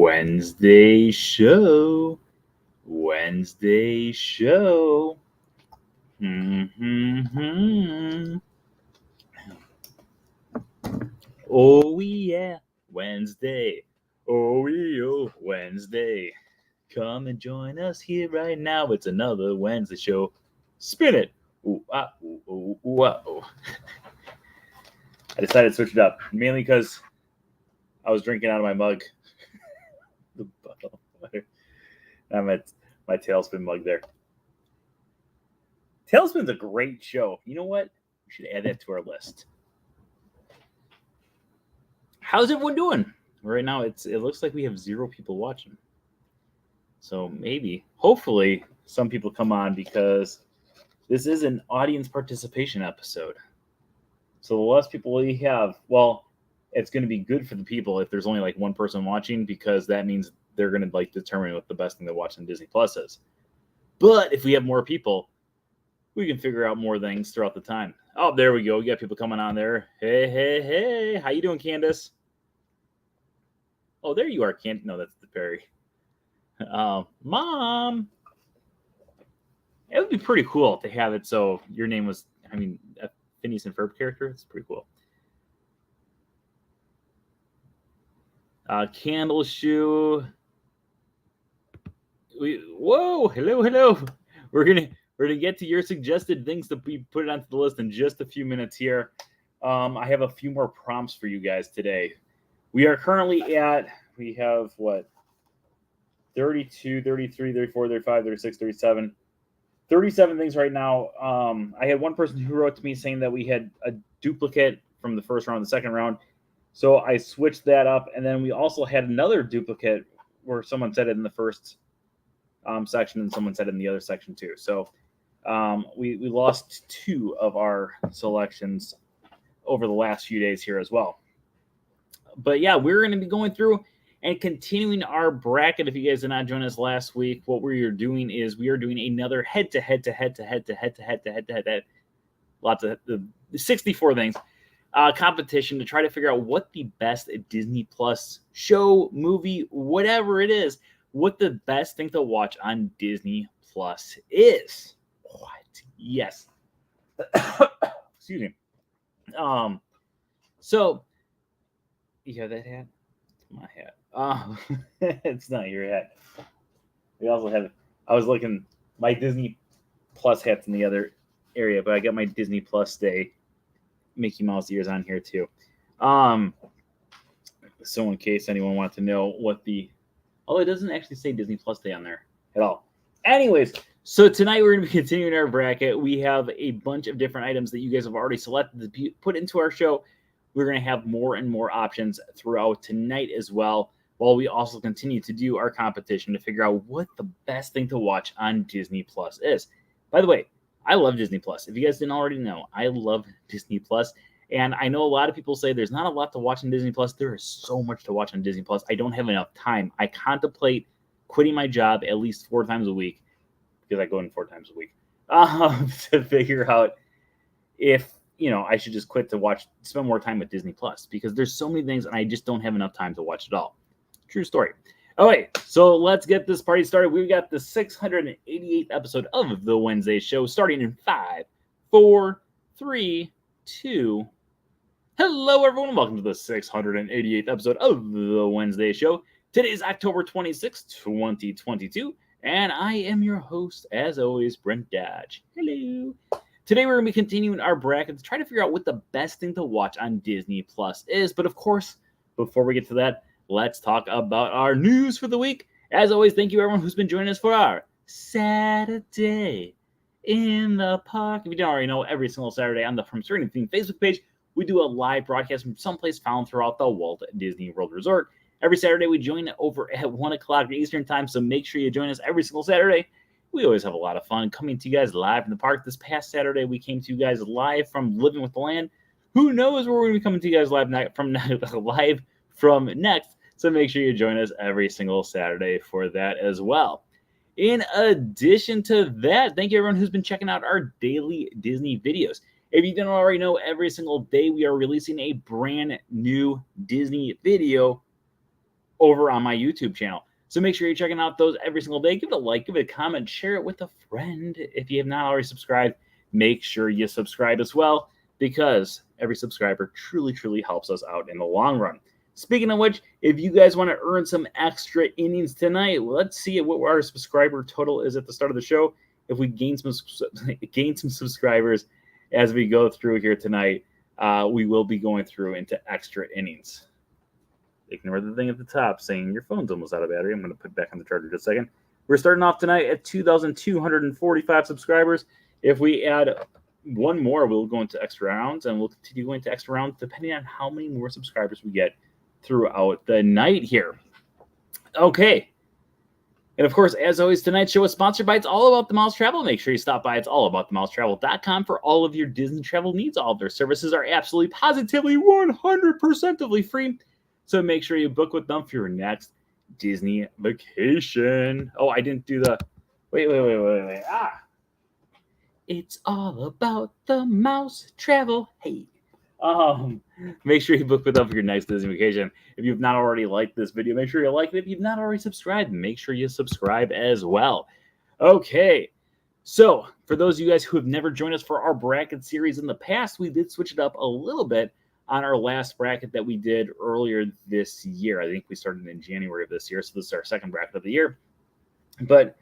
Wednesday show. Wednesday show. Oh yeah, Wednesday. Oh, Wednesday. Come and join us here right now. It's another Wednesday show. Spin it. Ooh, ah, ooh, ooh, ooh, ah, ooh. I decided to switch it up, mainly because I was drinking out of my mug. The bottle of water. I meant my Tailspin mug there. Tailspin's a great show. You know what? We should add that to our list. How's everyone doing? Right now, it looks like we have 0 people watching. So maybe, hopefully, some people come on because this is an audience participation episode. So the less people we have, well, it's going to be good for the people if there's only like one person watching, because that means they're going to like determine what the best thing to watch on Disney Plus is. But if we have more people, we can figure out more things throughout the time. Oh, there we go. We got people coming on there. Hey. How you doing, Candace? Oh, there you are, Candace. No, that's the Perry. Mom. It would be pretty cool to have it so your name was, a Phineas and Ferb character. It's pretty cool. Candle shoe. Hello. We're gonna get to your suggested things to be put onto the list in just a few minutes here. I have a few more prompts for you guys today. We are currently at, we have what? 32, 33, 34, 35, 36, 37. 37 things right now. I had one person who wrote to me saying that we had a duplicate from the first round, the second round. So I switched that up. And then we also had another duplicate where someone said it in the first section and someone said it in the other section too. So we lost 2 of our selections over the last few days here as well. But yeah, we're going to be going through and continuing our bracket. If you guys did not join us last week, what we are doing is we are doing another head-to-head, lots of 64 things, competition to try to figure out what the best Disney Plus show, movie, whatever it is, what the best thing to watch on Disney Plus is. What? Yes. Excuse me. So you have that hat? It's my hat. It's not your hat. We also have, I was looking, my Disney Plus hat's in the other area, but I got my Disney Plus Day Mickey Mouse ears on here too. So in case anyone wants to know what although it doesn't actually say Disney Plus Day on there at all. Anyways, so tonight we're going to be continuing our bracket. We have a bunch of different items that you guys have already selected to put into our show. We're going to have more and more options throughout tonight as well, while we also continue to do our competition to figure out what the best thing to watch on Disney Plus is. By the way, I love Disney Plus. If you guys didn't already know, I love Disney Plus. And I know a lot of people say there's not a lot to watch on Disney Plus. There is so much to watch on Disney Plus. I don't have enough time. I contemplate quitting my job at least 4 times a week, because I go in 4 times a week, to figure out if, I should just quit to spend more time with Disney Plus, because there's so many things and I just don't have enough time to watch it all. True story. Okay, so let's get this party started. We've got the 688th episode of The Wednesday Show, starting in 5, 4, 3, 2. Hello, everyone. Welcome to the 688th episode of The Wednesday Show. Today is October 26th, 2022, and I am your host, as always, Brent Dodge. Hello. Today we're going to be continuing our bracket to try to figure out what the best thing to watch on Disney Plus is. But of course, before we get to that, let's talk about our news for the week. As always, thank you everyone who's been joining us for our Saturday in the Park. If you don't already know, every single Saturday on the From Certain Theme Facebook page, we do a live broadcast from someplace found throughout the Walt Disney World Resort. Every Saturday we join over at 1 o'clock Eastern Time, so make sure you join us every single Saturday. We always have a lot of fun coming to you guys live in the park. This past Saturday, we came to you guys live from Living with the Land. Who knows where we're going to be coming to you guys live from next. So make sure you join us every single Saturday for that as well. In addition to that, thank you everyone who's been checking out our daily Disney videos. If you didn't already know, every single day we are releasing a brand new Disney video over on my YouTube channel. So make sure you're checking out those every single day. Give it a like, give it a comment, share it with a friend. If you have not already subscribed, make sure you subscribe as well, because every subscriber truly, truly helps us out in the long run. Speaking of which, if you guys want to earn some extra innings tonight, let's see what our subscriber total is at the start of the show. If we gain some subscribers as we go through here tonight, we will be going through into extra innings. Ignore the thing at the top saying your phone's almost out of battery. I'm going to put it back on the charger just a second. We're starting off tonight at 2,245 subscribers. If we add one more, we'll go into extra rounds, and we'll continue going to extra rounds depending on how many more subscribers we get throughout the night here. Okay. And of course, as always, tonight's show is sponsored by It's All About the Miles Travel. Make sure you stop by it'sallaboutthemilestravel.com for all of your Disney travel needs. All of their services are absolutely, positively, 100%ly free. So make sure you book with them for your next Disney vacation. Oh, I didn't do the... Wait. It's all about the mouse travel. Hey. Make sure you book with them for your next Disney vacation. If you've not already liked this video, make sure you like it. If you've not already subscribed, make sure you subscribe as well. Okay. So for those of you guys who have never joined us for our bracket series in the past, we did switch it up a little bit on our last bracket that we did earlier this year. I think we started in January of this year, so this is our second bracket of the year. But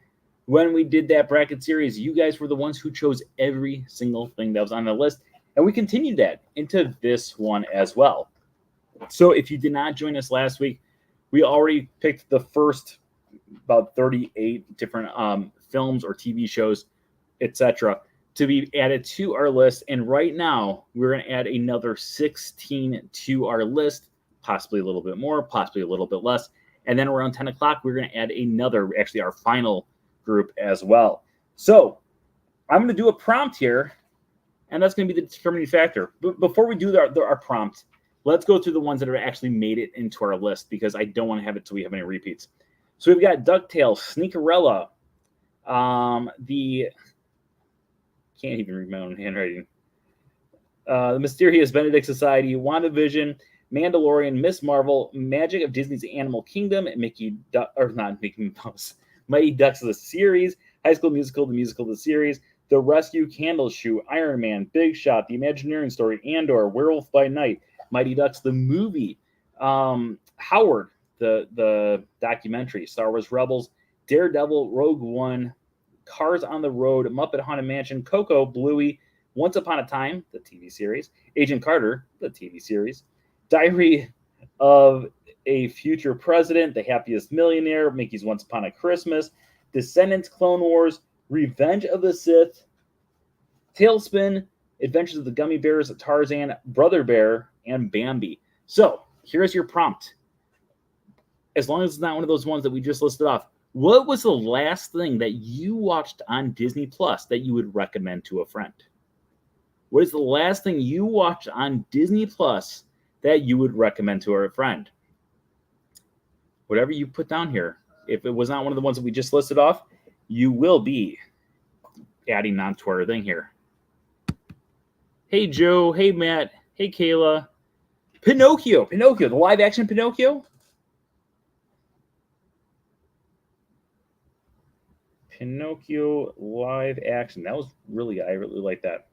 when we did that bracket series, you guys were the ones who chose every single thing that was on the list, and we continued that into this one as well. So if you did not join us last week, we already picked the first about 38 different films or TV shows, etc., to be added to our list. And right now, we're going to add another 16 to our list, possibly a little bit more, possibly a little bit less. And then around 10 o'clock, we're going to add another, actually our final group as well. So I'm going to do a prompt here, and that's going to be the determining factor. But before we do our prompt, let's go through the ones that have actually made it into our list, because I don't want to have it till we have any repeats. So we've got DuckTales, Sneakerella, can't even read my own handwriting. The Mysterious Benedict Society, WandaVision, Mandalorian, Miss Marvel, Magic of Disney's Animal Kingdom, Mighty Ducks the series, High School Musical, the musical, the series, The Rescue, Candle Shoe, Iron Man, Big Shot, The Imagineering Story, Andor, Werewolf by Night, Mighty Ducks the movie, Howard, the documentary, Star Wars Rebels, Daredevil, Rogue One, Cars on the Road, Muppet Haunted Mansion, Coco, Bluey, Once Upon a Time, the TV series, Agent Carter, the TV series, Diary of a Future President, The Happiest Millionaire, Mickey's Once Upon a Christmas, Descendants, Clone Wars, Revenge of the Sith, Tailspin, Adventures of the Gummy Bears, Tarzan, Brother Bear, and Bambi. So here's your prompt. As long as it's not one of those ones that we just listed off, what was the last thing that you watched on Disney Plus that you would recommend to a friend? What is the last thing you watched on Disney Plus that you would recommend to a friend? Whatever you put down here, if it was not one of the ones that we just listed off, you will be adding on to our thing here. Hey, Joe. Hey, Matt. Hey, Kayla. Pinocchio, the live action Pinocchio. Pinocchio live action. I really like that.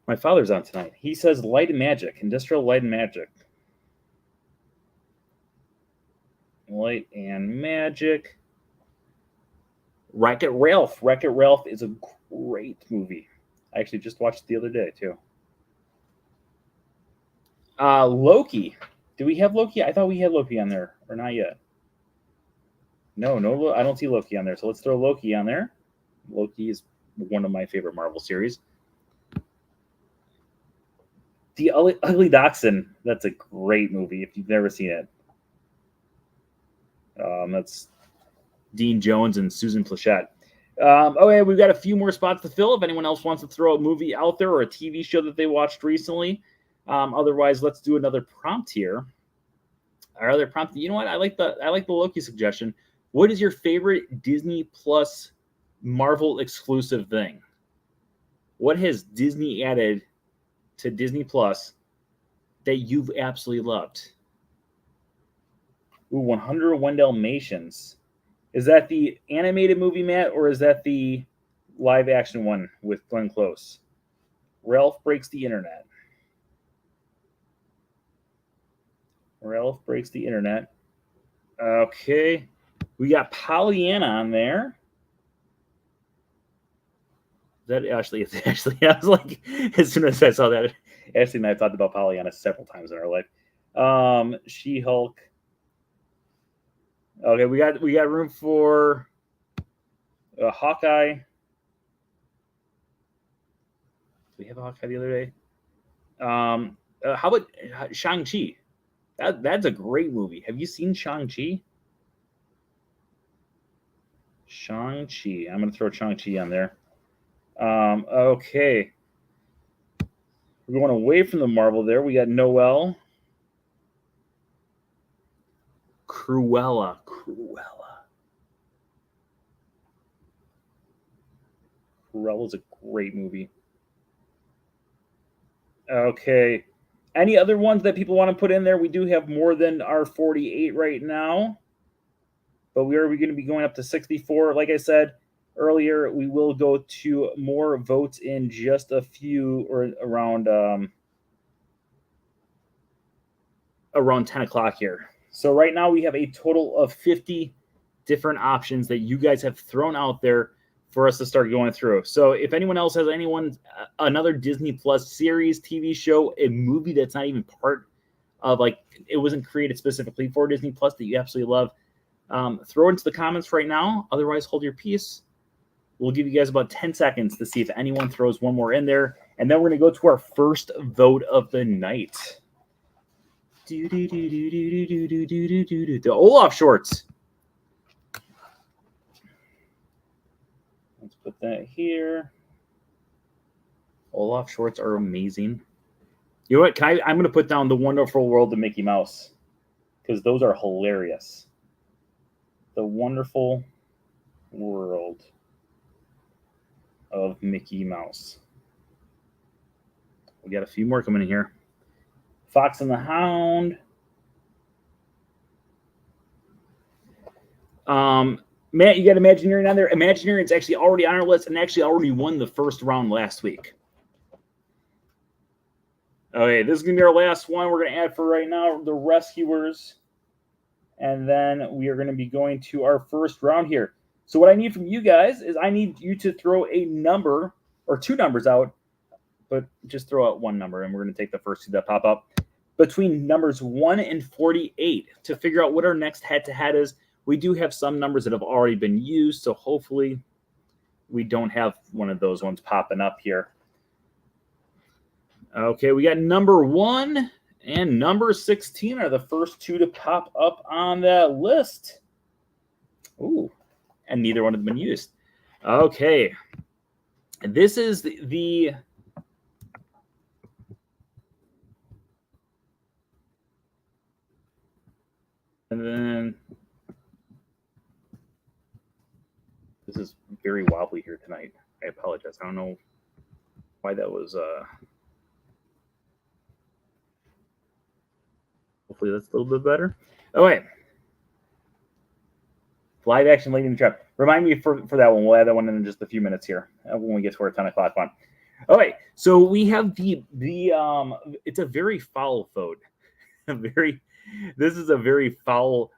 My father's on tonight. He says Light and Magic, Industrial Light and Magic. Light and Magic. Wreck-It Ralph. Wreck-It Ralph is a great movie. I actually just watched it the other day, too. Loki. Do we have Loki? I thought we had Loki on there, or not yet. No, I don't see Loki on there. So let's throw Loki on there. Loki is one of my favorite Marvel series. The Ugly Dachshund. That's a great movie if you've never seen it. That's Dean Jones and Susan Plachette. Okay, we've got a few more spots to fill. If anyone else wants to throw a movie out there or a TV show that they watched recently. Otherwise, let's do another prompt here. Our other prompt. You know what? I like the Loki suggestion. What is your favorite Disney Plus Marvel exclusive thing? What has Disney added to Disney Plus that you've absolutely loved? Ooh, 101 Dalmatians. Is that the animated movie, Matt, or is that the live action one with Glenn Close? Ralph Breaks the Internet. Ralph Breaks the Internet. Okay. We got Pollyanna on there. Is that Ashley? It's Ashley. I was like, as soon as I saw that, Ashley and I talked about Pollyanna several times in our life. She-Hulk. Okay, we got room for Hawkeye. Did we have a Hawkeye the other day? How about Shang-Chi? That's a great movie. Have you seen Shang-Chi? Shang-Chi. I'm going to throw Shang-Chi on there. Okay. We're going away from the Marvel there. We got Noelle. Cruella. Cruella's a great movie. Okay. Any other ones that people want to put in there? We do have more than our 48 right now, but we are going to be going up to 64. Like I said earlier, we will go to more votes in just a few, or around 10 o'clock here. So right now we have a total of 50 different options that you guys have thrown out there for us to start going through. So if anyone else has another Disney Plus series, TV show, a movie that's not even part of, like, it wasn't created specifically for Disney Plus that you absolutely love, throw it into the comments right now. Otherwise, hold your peace. We'll give you guys about 10 seconds to see if anyone throws one more in there. And then we're going to go to our first vote of the night. The Olaf shorts. Let's put that here. Olaf shorts are amazing. You know what? I'm going to put down The Wonderful World of Mickey Mouse, because those are hilarious. The Wonderful World of Mickey Mouse. We got a few more coming in here. Fox and the Hound. Matt, you got Imagineering on there. Imagineering's actually already on our list and actually already won the first round last week. Okay, this is going to be our last one. We're going to add for right now The Rescuers. And then we are going to be going to our first round here. So what I need from you guys is I need you to throw a number or two numbers out, but just throw out one number, and we're going to take the first two that pop up between numbers 1 and 48 to figure out what our next head-to-head is. We do have some numbers that have already been used, so hopefully we don't have one of those ones popping up here. Okay, we got number 1 and number 16 are the first two to pop up on that list. Ooh, and neither one has been used. Okay, this is the and then this is very wobbly here tonight. I apologize. I don't know why that was. Hopefully that's a little bit better. Okay. Live action Lady in the Tramp. Remind me for that one. We'll add that one in just a few minutes here when we get to our 10 o'clock one. All right. So we have the it's a very foul vote. This is a very foul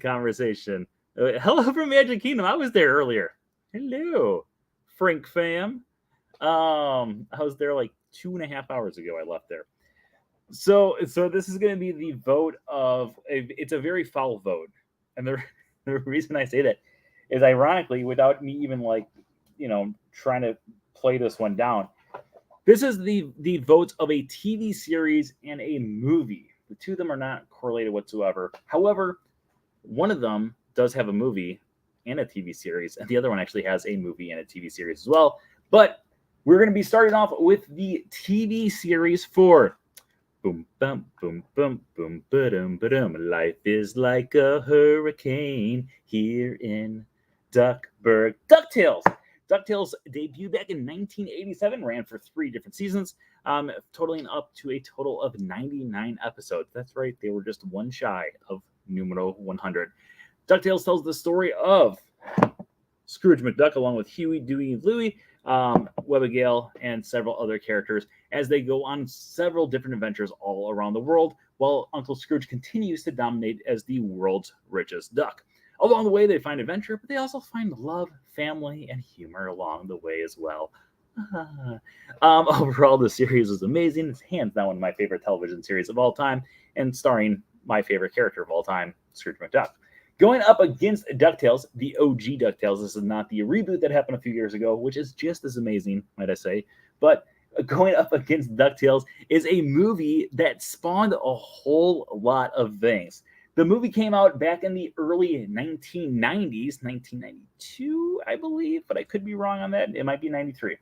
conversation. Hello from Magic Kingdom. I was there earlier. Hello, Frank fam. I was there like 2.5 hours ago. I left there. So this is going to be the vote of it's a very foul vote, and the reason I say that is ironically, without me even trying to play this one down, this is the votes of a TV series and a movie. The two of them are not correlated whatsoever. However, one of them does have a movie and a TV series, and the other one actually has a movie and a TV series as well. But we're going to be starting off with the TV series for boom, bum, boom, boom, boom, ba-dum, ba-dum. Life is like a hurricane here in Duckburg. DuckTales. DuckTales debuted back in 1987, ran for 3 different seasons, totaling up to a total of 99 episodes. That's right, they were just one shy of numero 100. DuckTales tells the story of Scrooge McDuck along with Huey, Dewey, Louie, Webigail, and several other characters as they go on several different adventures all around the world, while Uncle Scrooge continues to dominate as the world's richest duck. Along the way, they find adventure, but they also find love, family, and humor along the way as well. Overall, the series is amazing. It's hands down one of my favorite television series of all time, and starring my favorite character of all time, Scrooge McDuck. Going up against DuckTales, the OG DuckTales. This is not the reboot that happened a few years ago, which is just as amazing, might I say. But going up against DuckTales is a movie that spawned a whole lot of things. The movie came out back in the early 1990s, 1992, I believe, but I could be wrong on that. It might be 93.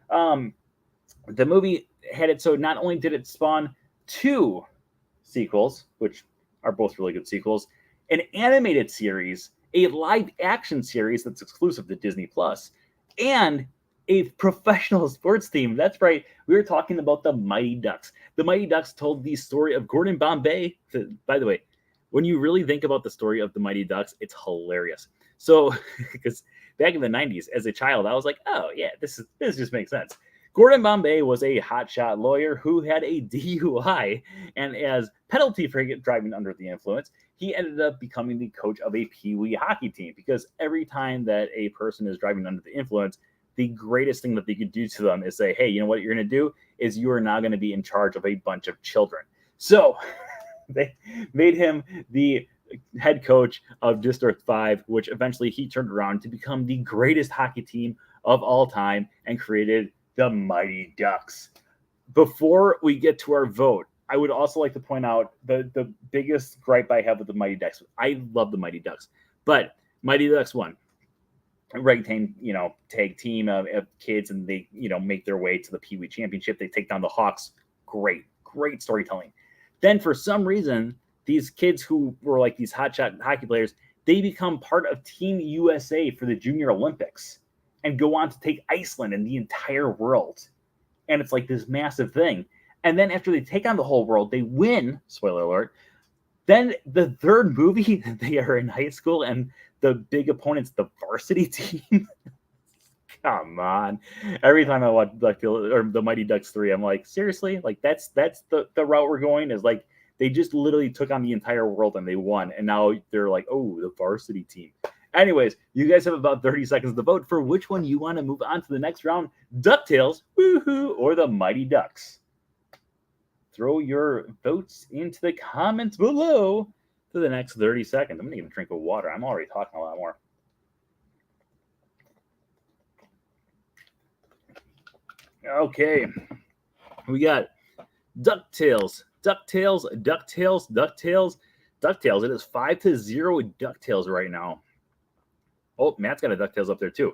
The movie had it so not only did it spawn 2 sequels, which are both really good sequels, an animated series, a live action series that's exclusive to Disney Plus, and a professional sports team. That's right. We were talking about the Mighty Ducks. The Mighty Ducks told the story of Gordon Bombay. By the way, when you really think about the story of the Mighty Ducks, it's hilarious. So, because back in the 90s, as a child, I was like, oh, yeah, this just makes sense. Gordon Bombay was a hotshot lawyer who had a DUI, and as penalty for driving under the influence, he ended up becoming the coach of a Pee-wee hockey team, because every time that a person is driving under the influence, the greatest thing that they could do to them is say, hey, you know what you're going to do is you are now going to be in charge of a bunch of children. So they made him the head coach of District 5, which eventually he turned around to become the greatest hockey team of all time and created the Mighty Ducks. Before we get to our vote, I would also like to point out the biggest gripe I have with the Mighty Ducks. I love the Mighty Ducks, but Mighty Ducks won. Ragtime, tag team of kids, and they, make their way to the Pee Wee Championship. They take down the Hawks. Great storytelling. Then for some reason, these kids who were like these hotshot hockey players, they become part of Team USA for the Junior Olympics and go on to take Iceland and the entire world. And it's like this massive thing. And then after they take on the whole world, they win, spoiler alert. Then the third movie, they are in high school and the big opponent's the varsity team. Come on. Every time I watch the Mighty Ducks 3, I'm like, seriously? Like that's the route we're going, is like they just literally took on the entire world and they won. And now they're like, oh, the varsity team. Anyways, you guys have about 30 seconds to vote for which one you want to move on to the next round. DuckTales, woohoo, or the Mighty Ducks. Throw your votes into the comments below for the next 30 seconds. I'm going to get a drink of water. I'm already talking a lot more. Okay. We got DuckTales. DuckTales. It is 5-0 DuckTales right now. Oh, Matt's got a DuckTales up there too.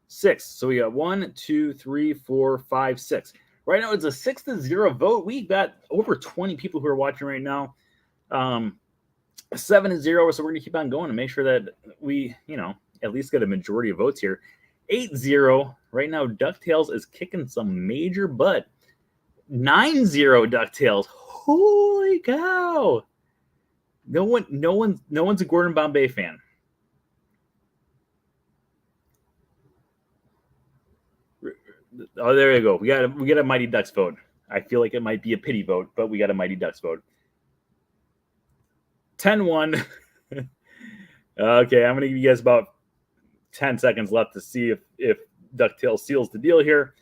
6. So we got 1, 2, 3, 4, 5, 6. Right now it's a 6-0 vote. We got over 20 people who are watching right now. 7-0. So we're gonna keep on going and make sure that we, at least get a majority of votes here. 8-0. Right now, DuckTales is kicking some major butt. 9-0 DuckTales. Holy cow! No one's a Gordon Bombay fan. Oh, there you go. We got a Mighty Ducks vote. I feel like it might be a pity vote, but we got a Mighty Ducks vote. 10-1. Okay, I'm gonna give you guys about 10 seconds left to see if DuckTales seals the deal here.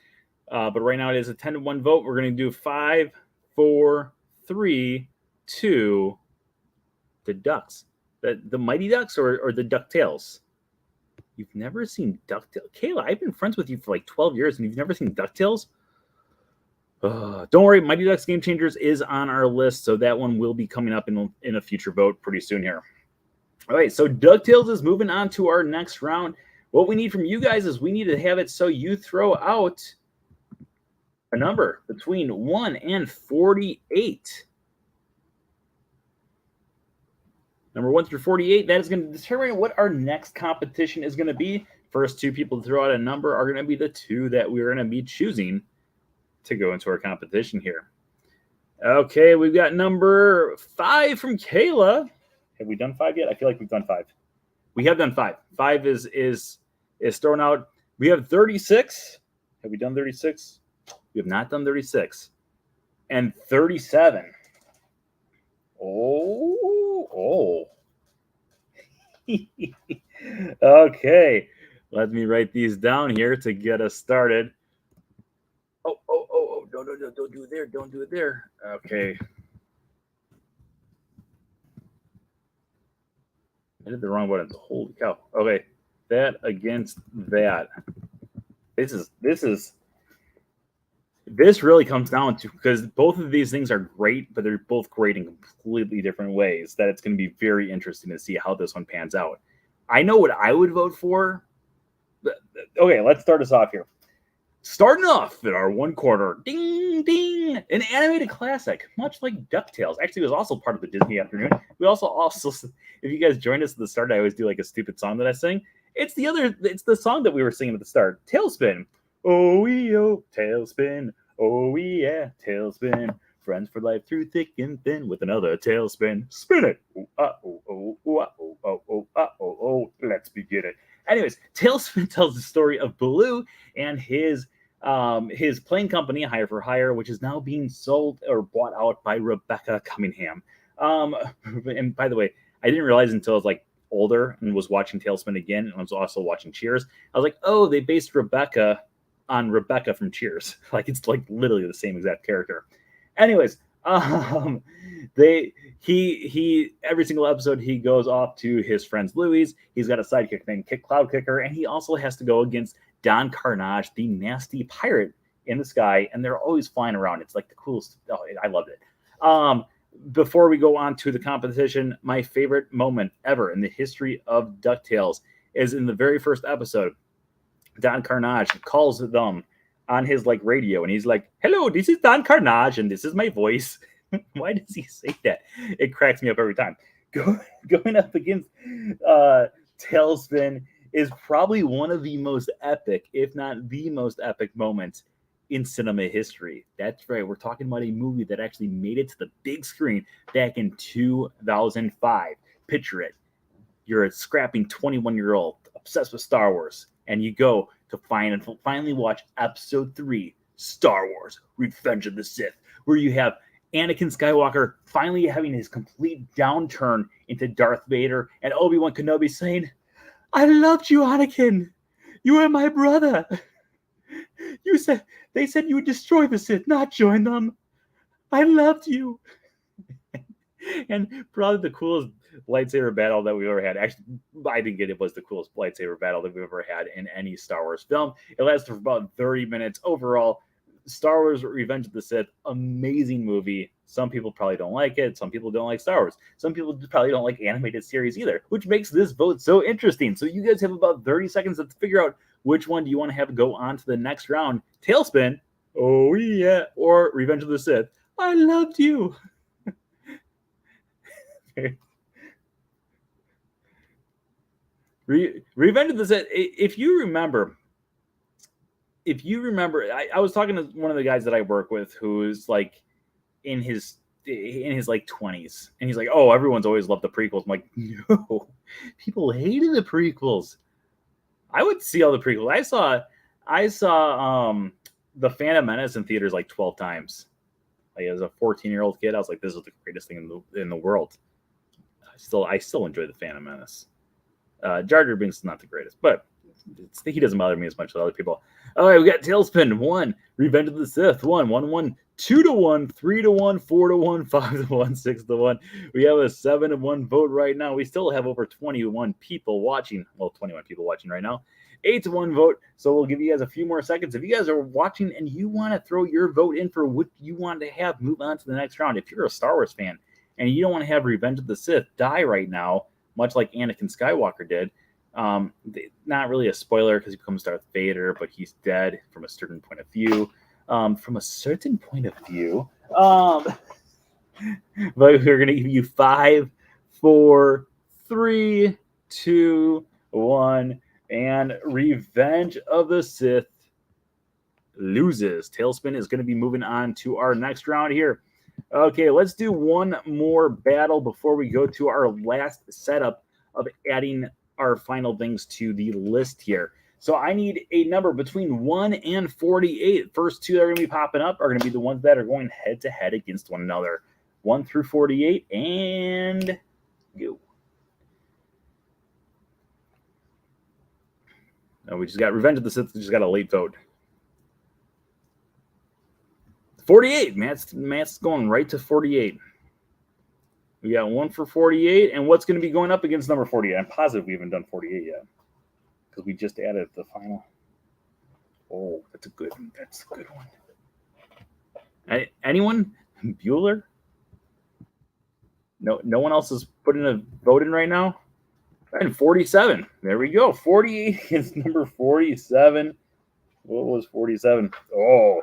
But right now it is a 10-1 vote. We're gonna do 5, 4, 3, 2. The Ducks. The Mighty Ducks or the DuckTales? You've never seen DuckTales? Kayla, I've been friends with you for like 12 years and you've never seen DuckTales? Don't worry, Mighty Ducks Game Changers is on our list, so that one will be coming up in a future vote pretty soon here. All right, so DuckTales is moving on to our next round. What we need from you guys is we need to have it so you throw out a number between 1 and 48. Number 1 through 48, that is going to determine what our next competition is going to be. First 2 people to throw out a number are going to be the 2 that we're going to be choosing to go into our competition here. Okay, we've got number 5 from Kayla. Have we done 5 yet? I feel like we've done 5. We have done 5. 5 is thrown out. We have 36. Have we done 36? We have not done 36. And 37. Oh. Okay. Let me write these down here to get us started. Oh. No, don't do it there. Don't do it there. Okay. I did the wrong button. Holy cow. Okay. That against that. This really comes down to, because both of these things are great, but they're both great in completely different ways, that it's going to be very interesting to see how this one pans out. I know what I would vote for. Okay, let's start us off here. Starting off in our 1/4, ding, ding, an animated classic, much like DuckTales. Actually, it was also part of the Disney afternoon. We also, if you guys joined us at the start, I always do like a stupid song that I sing. It's the song that we were singing at the start, Tailspin. Oh, tailspin. Oh, yeah, tailspin. Friends for life through thick and thin with another tailspin. Spin it. Let's begin it. Anyways, Tailspin tells the story of Baloo and his plane company, Hire for Hire, which is now being sold or bought out by Rebecca Cunningham. And by the way, I didn't realize until I was like older and was watching Tailspin again, and I was also watching Cheers. I was like, oh, they based Rebecca on Rebecca from Cheers. Like, it's like literally the same exact character. Anyways, he every single episode he goes off to his friend's Louie's. He's got a sidekick named Cloud Kicker, and he also has to go against Don Carnage, the nasty pirate in the sky, and they're always flying around. It's like the coolest. Oh, I loved it. Before we go on to the competition, my favorite moment ever in the history of DuckTales is in the very first episode. Don Carnage calls them on his like radio, and he's like, "Hello, this is Don Carnage, and this is my voice." Why does he say that? It cracks me up every time. Going up against Tailspin is probably one of the most epic, if not the most epic moments in cinema history. That's right. We're talking about a movie that actually made it to the big screen back in 2005. Picture it. You're a scrapping 21-year-old obsessed with Star Wars, and you go to finally watch Episode 3, Star Wars, Revenge of the Sith, where you have Anakin Skywalker finally having his complete downturn into Darth Vader, and Obi-Wan Kenobi saying, "I loved you, Anakin. You are my brother. They said you would destroy the Sith, not join them. I loved you." And probably the coolest lightsaber battle that we've ever had. Actually, I think it was the coolest lightsaber battle that we've ever had in any Star Wars film. It lasted for about 30 minutes. Overall, Star Wars Revenge of the Sith, amazing movie. Some people probably don't like it. Some people don't like Star Wars. Some people probably don't like animated series either, which makes this vote so interesting. So you guys have about 30 seconds to figure out which one do you want to have go on to the next round. Tailspin, oh yeah, or Revenge of the Sith, I loved you. Revenge of the Sith, if you remember, I was talking to one of the guys that I work with who's like in his like 20s, and he's like, "Oh, everyone's always loved the prequels." I'm like, "No, people hated the prequels." I would see all the prequels. I saw the Phantom Menace in theaters like 12 times. Like, as a 14-year-old kid, I was like, "This is the greatest thing in the world." I still enjoy the Phantom Menace. Jar Jar Binks is not the greatest, but he doesn't bother me as much as other people. All right, we got Tailspin 1, Revenge of the Sith 1, 2-1, 3-1, 4-1, 5-1, 6-1. We have a 7-1 vote right now. We still have over 21 people watching. Well, 21 people watching right now. 8-1 vote. So we'll give you guys a few more seconds. If you guys are watching and you want to throw your vote in for what you want to have, move on to the next round. If you're a Star Wars fan and you don't want to have Revenge of the Sith die right now, much like Anakin Skywalker did, not really a spoiler because he becomes Darth Vader, but he's dead from a certain point of view. But we're going to give you 5, 4, 3, 2, 1, and Revenge of the Sith loses. Tailspin is going to be moving on to our next round here. Okay, let's do one more battle before we go to our last setup of adding our final things to the list here. So I need a number between 1 and 48. First two that are going to be popping up are going to be the ones that are going head to head against one another. 1 through 48, and go. We just got Revenge of the Sith, just got a late vote. 48. Matt's going right to 48. We got one for 48, and what's going to be going up against number 48? I'm positive we haven't done 48 yet because we just added the final. Oh, that's a good one. Anyone? Bueller? No one else is putting a vote in right now. And 47. There we go. 48 against number 47. What was 47? Oh,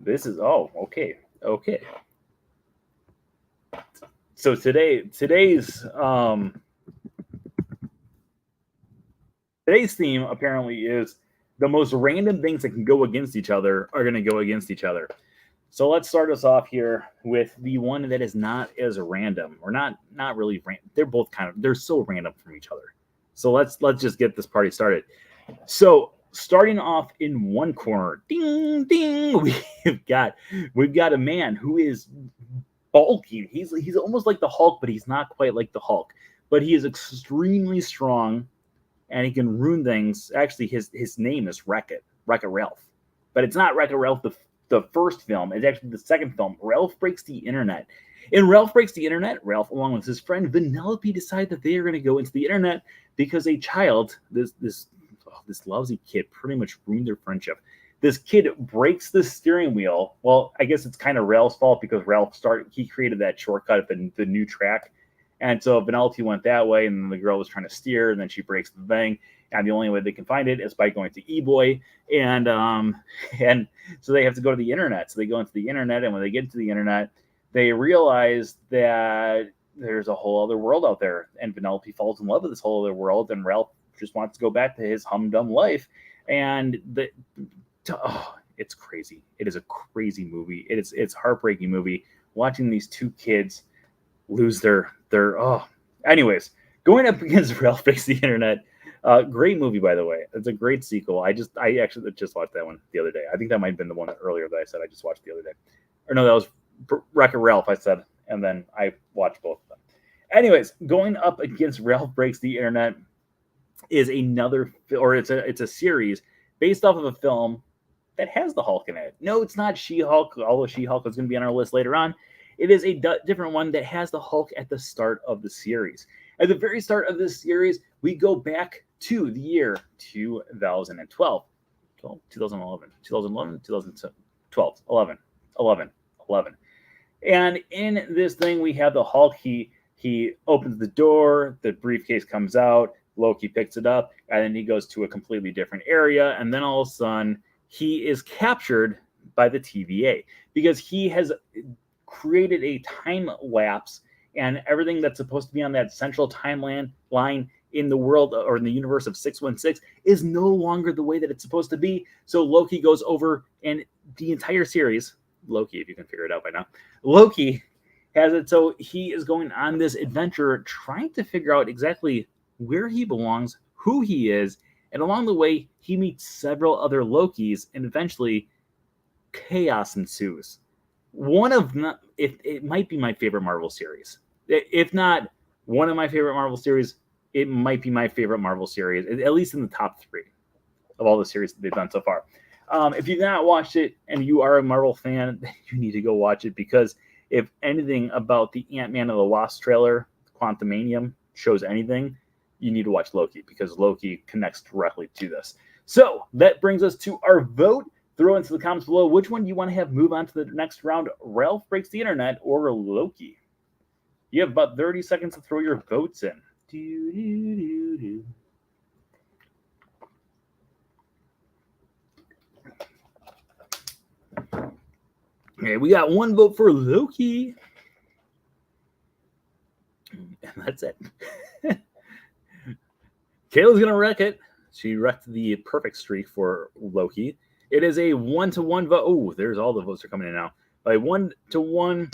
this is okay. So today's theme apparently is the most random things that can go against each other are going to go against each other. So let's start us off here with the one that is not as random, or not really random. They're both they're so random from each other. So let's just get this party started. So starting off in one corner, ding ding, we've got a man who is bulky. He's almost like the Hulk, but he's not quite like the Hulk. But he is extremely strong, and he can ruin things. Actually, his name is Wreck-It Ralph, but it's not Wreck-It Ralph the first film. It's actually the second film. Ralph Breaks the Internet. In Ralph Breaks the Internet, Ralph, along with his friend Vanellope, decide that they are going to go into the internet because a child, this lousy kid, pretty much ruined their friendship. This kid breaks the steering wheel. Well, I guess it's kind of Ralph's fault because he created that shortcut at the new track. And so Vanellope went that way, and then the girl was trying to steer, and then she breaks the thing. And the only way they can find it is by going to eBoy, and so they have to go to the internet. So they go into the internet, and when they get to the internet, they realize that there's a whole other world out there, and Vanellope falls in love with this whole other world, and Ralph just wants to go back to his humdum life. And it's crazy. It is a crazy movie. It's a heartbreaking movie. Watching these two kids lose their anyways, going up against Ralph Breaks the Internet. Great movie, by the way. It's a great sequel. I actually just watched that one the other day. I think that might have been the one earlier that I said I just watched the other day. Or no, that was Wreck-It Ralph, I said, and then I watched both of them. Anyways, going up against Ralph Breaks the Internet is it's a series based off of a film that has the Hulk in it. No, it's not She-Hulk, although She-Hulk is going to be on our list later on. It is a different one that has the Hulk at the start of the series. At the very start of this series, we go back to the year 2012. 2011, 2012, 11. And in this thing, we have the Hulk. He opens the door, the briefcase comes out, Loki picks it up, and then he goes to a completely different area. And then all of a sudden, he is captured by the TVA because he has created a time lapse, and everything that's supposed to be on that central timeline line in the world or in the universe of 616 is no longer the way that it's supposed to be. So Loki goes over, and the entire series, Loki, if you can figure it out by now, Loki has it so he is going on this adventure trying to figure out exactly where he belongs, who he is, and along the way he meets several other Lokis, and eventually chaos ensues. It might be my favorite Marvel series. If not one of my favorite Marvel series, it might be my favorite Marvel series, at least in the top 3 of all the series that they've done so far. If you've not watched it and you are a Marvel fan, you need to go watch it, because if anything about the Ant-Man and the Wasp trailer, Quantumanium, shows anything, you need to watch Loki, because Loki connects directly to this. So that brings us to our vote. Throw into the comments below which one you want to have move on to the next round, Ralph Breaks the Internet or Loki. You have about 30 seconds to throw your votes in. Okay, we got one vote for Loki. And that's it. Kayla's going to wreck it. She wrecked the perfect streak for Loki. It is a 1-to-1 vote. Oh, there's all the votes are coming in now. By 1-to-1,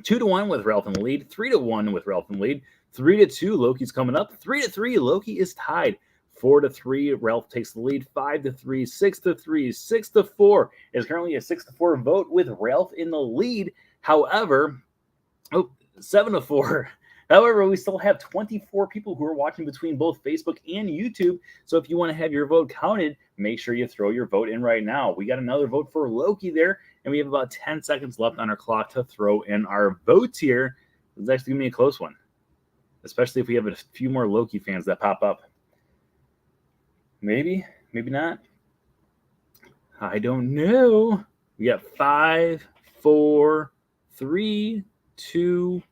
2-to-1 with Ralph in the lead, 3-to-1 with Ralph in the lead, 3-to-2, Loki's coming up, 3-to-3, Loki is tied, 4-to-3, Ralph takes the lead, 5-to-3, 6-to-3, 6-to-4 is currently a 6-to-4 vote with Ralph in the lead. However, 7-to-4. However, we still have 24 people who are watching between both Facebook and YouTube. So if you want to have your vote counted, make sure you throw your vote in right now. We got another vote for Loki there, and we have about 10 seconds left on our clock to throw in our votes here. It's actually going to be a close one, especially if we have a few more Loki fans that pop up. Maybe, maybe not. I don't know. We got 5, 4, 3, 2,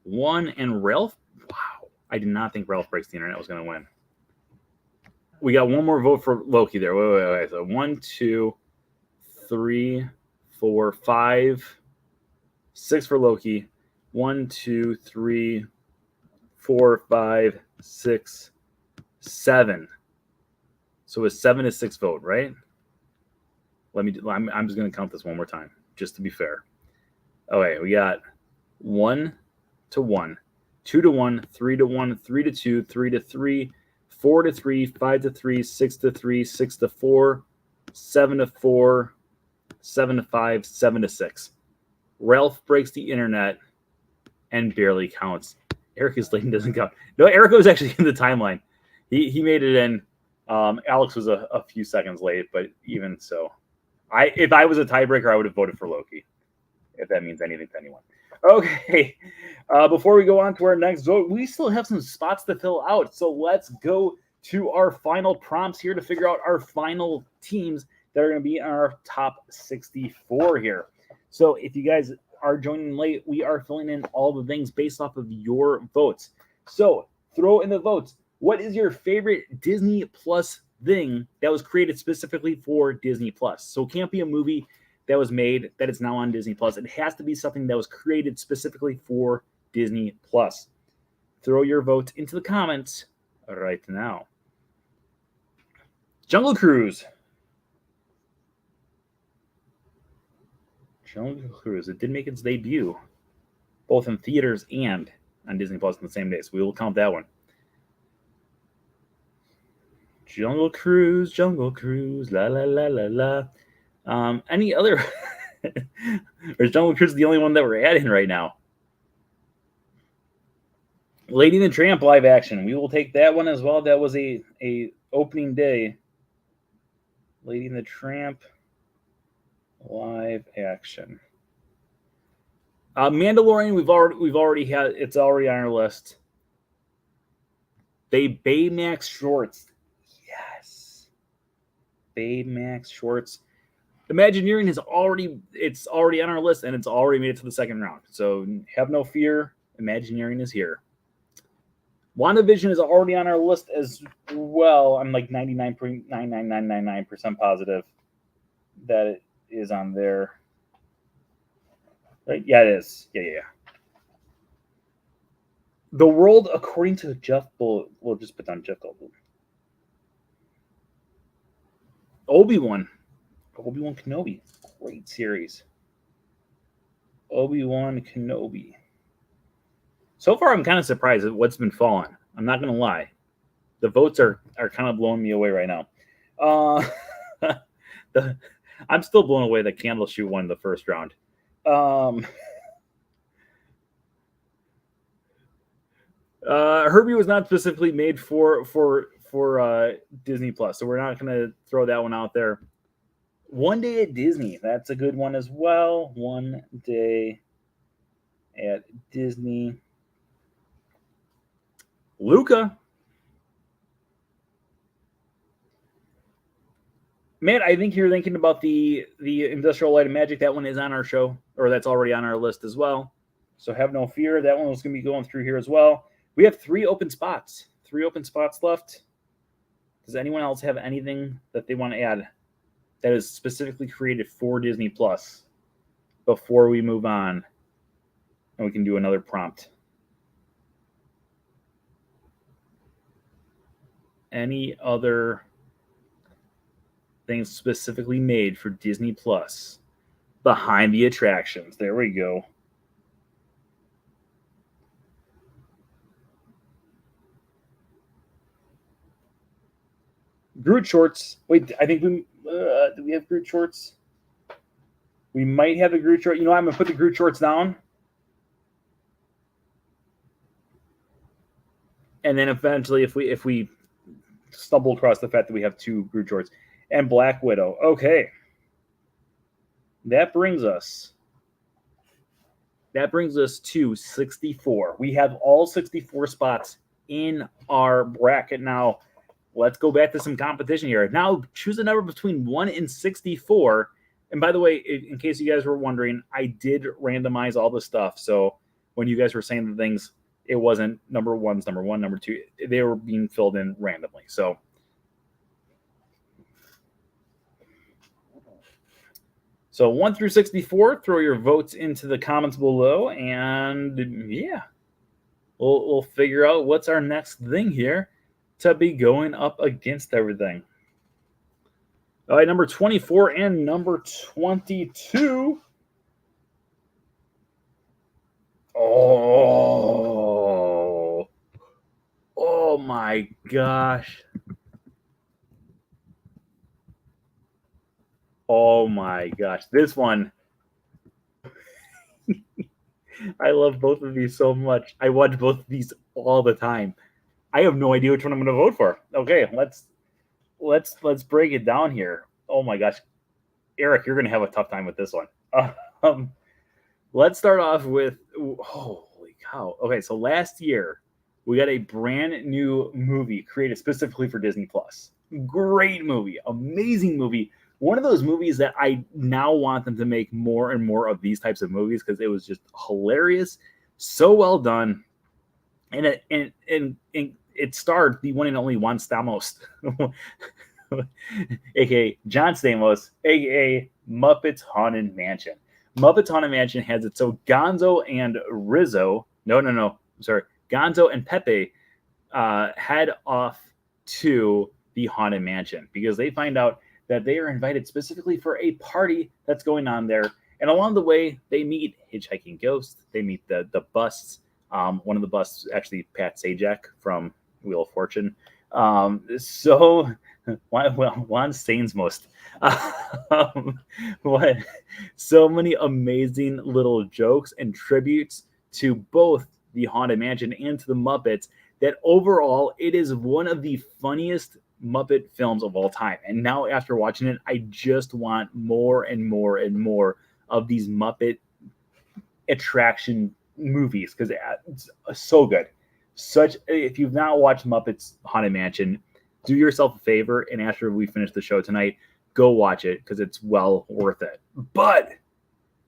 1, and Ralph. Wow, I did not think Ralph Breaks the Internet was going to win. We got one more vote for Loki there. Wait. So 1, 2, 3, 4, 5, 6 for Loki. 1, 2, 3, 4, 5, 6, 7. So it's 7-6 vote, right? I'm just going to count this one more time, just to be fair. Okay, we got 1-to-1, 2-to-1, 3-to-1, 3-to-2, 3-to-3, 4-to-3, 5-to-3, 6-to-3, 6-to-4, 7-to-4, 7-to-5, 7-to-6. Ralph Breaks the Internet and barely counts. Erica's lane doesn't count. No, Erica was actually in the timeline. He made it in. Alex was a few seconds late, but even so, if I was a tiebreaker, I would have voted for Loki, if that means anything to anyone. Okay, before we go on to our next vote, we still have some spots to fill out. So let's go to our final prompts here to figure out our final teams that are going to be in our top 64 here. So if you guys are joining late, we are filling in all the things based off of your votes. So throw in the votes. What is your favorite Disney Plus thing that was created specifically for Disney Plus? So it can't be a movie that was made that is now on Disney Plus. It has to be something that was created specifically for Disney Plus. Throw your votes into the comments right now. Jungle Cruise. Jungle Cruise. It did make its debut, both in theaters and on Disney Plus on the same day. So we will count that one. Jungle Cruise, la la la la la. Any other? Or is Jungle Cruise the only one that we're adding right now? Lady and the Tramp live action. We will take that one as well. That was a opening day. Lady and the Tramp live action. Mandalorian. We've already had. It's already on our list. Baymax shorts. Yes. Baymax shorts. Imagineering it's already on our list, and it's already made it to the second round. So have no fear. Imagineering is here. WandaVision is already on our list as well. I'm like 99.99999% positive that it is on there. Right? Yeah, it is. Yeah. The World According to Jeff Goldblum. We'll just put down Jeff Goldblum. Obi-Wan Kenobi. Great series. Obi-Wan Kenobi. So far, I'm kind of surprised at what's been falling. I'm not going to lie. The votes are kind of blowing me away right now. I'm still blown away that Candle Shoe won the first round. Herbie was not specifically made for Disney Plus, so we're not going to throw that one out there. One Day at Disney. That's a good one as well. One Day at Disney. Luca. Matt, I think you're thinking about the Industrial Light and Magic. That one is on our show, or that's already on our list as well. So have no fear. That one was going to be going through here as well. We have 3 open spots. 3 open spots left. Does anyone else have anything that they want to add that is specifically created for Disney Plus before we move on and we can do another prompt? Any other Things specifically made for Disney Plus. Behind the attractions. There we go. Groot shorts. Wait, I think we do we have Groot shorts? We might have the Groot short. You know, I'm gonna put the Groot shorts down, and then eventually, if we stumble across the fact that we have two Groot shorts and Black Widow, okay, that brings us to 64. We have all 64 spots in our bracket now. Let's go back to some competition here. Now choose a number between 1 and 64. And by the way, in case you guys were wondering, I did randomize all the stuff. So when you guys were saying the things, it wasn't number one's number one, number two. They were being filled in randomly. So So 1 through 64, throw your votes into the comments below, and yeah, we'll figure out what's our next thing here to be going up against everything. All right, number 24 and number 22. Oh my gosh. Oh my gosh. This one. I love both of these so much. I watch both of these all the time. I have no idea which one I'm going to vote for. Okay, let's break it down here. Oh my gosh. Eric, you're going to have a tough time with this one. Let's start off with holy cow. Okay, so last year we got a brand new movie created specifically for Disney Plus. Great movie, amazing movie. One of those movies that I now want them to make more and more of these types of movies because it was just hilarious, so well done, and it starred the one and only Juan Stamos, aka John Stamos, aka Muppets Haunted Mansion. Muppets Haunted Mansion has it so Gonzo and Rizzo, Gonzo and Pepe head off to the Haunted Mansion because they find out that they are invited specifically for a party that's going on there. And along the way, they meet hitchhiking ghosts. They meet the busts. One of the busts, actually, Pat Sajak from Wheel of Fortune. Juan Stainsmost. So many amazing little jokes and tributes to both the Haunted Mansion and to the Muppets that overall, it is one of the funniest Muppet films of all time. And now after watching it, I just want more and more and more of these Muppet attraction movies because it's so good. If you've not watched Muppets Haunted Mansion, do yourself a favor, and after we finish the show tonight, go watch it because it's well worth it. But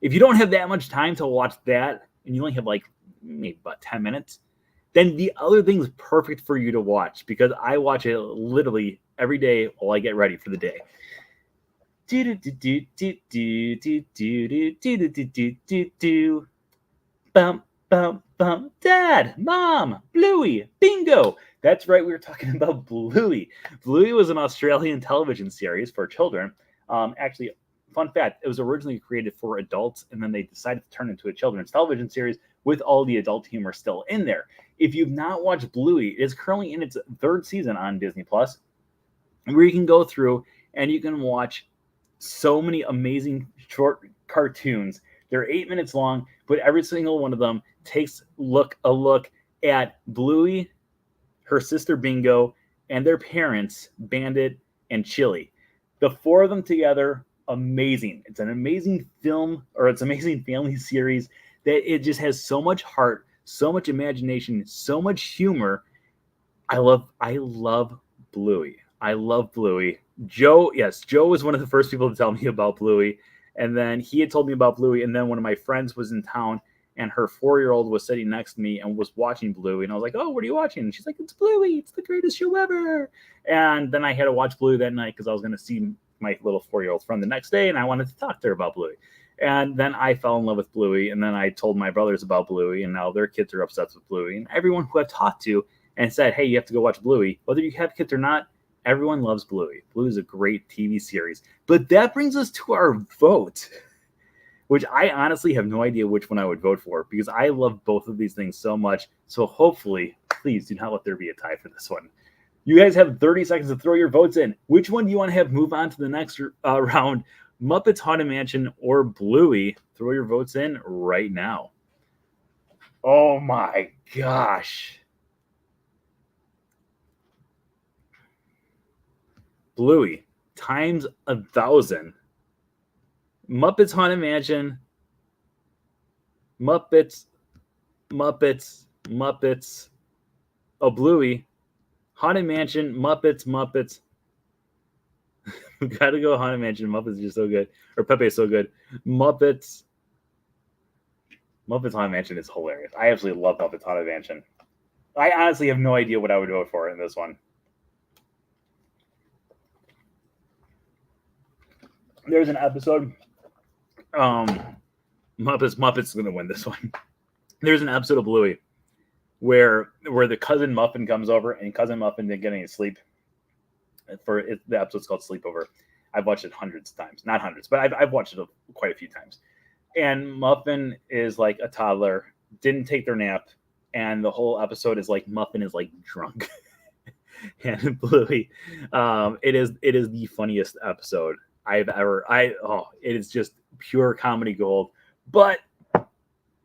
if you don't have that much time to watch that, and you only have like maybe about 10 minutes, then the other thing's perfect for you to watch because I watch it literally every day while I get ready for the day. Bum, bum, bum. Dad, Mom, Bluey, bingo. That's right, we were talking about Bluey. Bluey was an Australian television series for children. Actually, fun fact, it was originally created for adults, and then they decided to turn it into a children's television series with all the adult humor still in there. If you've not watched Bluey, it is currently in its 3rd season on Disney Plus, where you can go through and you can watch so many amazing short cartoons. They're 8 minutes long, but every single one of them takes a look at Bluey, her sister Bingo, and their parents, Bandit and Chili. The 4 of them together, amazing. It's an amazing film, or it's an amazing family series that it just has so much heart, so much imagination, so much humor. I love Bluey. I love Bluey. Joe was one of the first people to tell me about Bluey. And then he had told me about Bluey. And then one of my friends was in town and her 4-year-old was sitting next to me and was watching Bluey. And I was like, oh, what are you watching? And she's like, it's Bluey. It's the greatest show ever. And then I had to watch Bluey that night because I was going to see my little 4-year-old friend the next day. And I wanted to talk to her about Bluey. And then I fell in love with Bluey. And then I told my brothers about Bluey. And now their kids are obsessed with Bluey. And everyone who I've talked to and said, hey, you have to go watch Bluey, whether you have kids or not, Everyone loves Bluey. Bluey is a great TV series. But that brings us to our vote, which I honestly have no idea which one I would vote for because I love both of these things so much. So hopefully, please do not let there be a tie for this one. You guys have 30 seconds to throw your votes in. Which one do you want to have move on to the next round? Muppets Haunted Mansion or Bluey? Throw your votes in right now. Oh my gosh. Bluey times 1,000. Muppets Haunted Mansion. Muppets. Oh, Bluey. Haunted Mansion. Muppets. We gotta go Haunted Mansion. Muppets is just so good. Or Pepe is so good. Muppets Haunted Mansion is hilarious. I absolutely love Muppets Haunted Mansion. I honestly have no idea what I would vote for in this one. There's an episode. Muppets is gonna win this one. There's an episode of Bluey where the cousin Muffin comes over and cousin Muffin didn't get any sleep. The episode's called Sleepover. I've watched it hundreds of times, not hundreds, but I've watched it quite a few times. And Muffin is like a toddler, didn't take their nap, and the whole episode is like Muffin is like drunk. And Bluey, it is the funniest episode I've ever. It is just pure comedy gold. But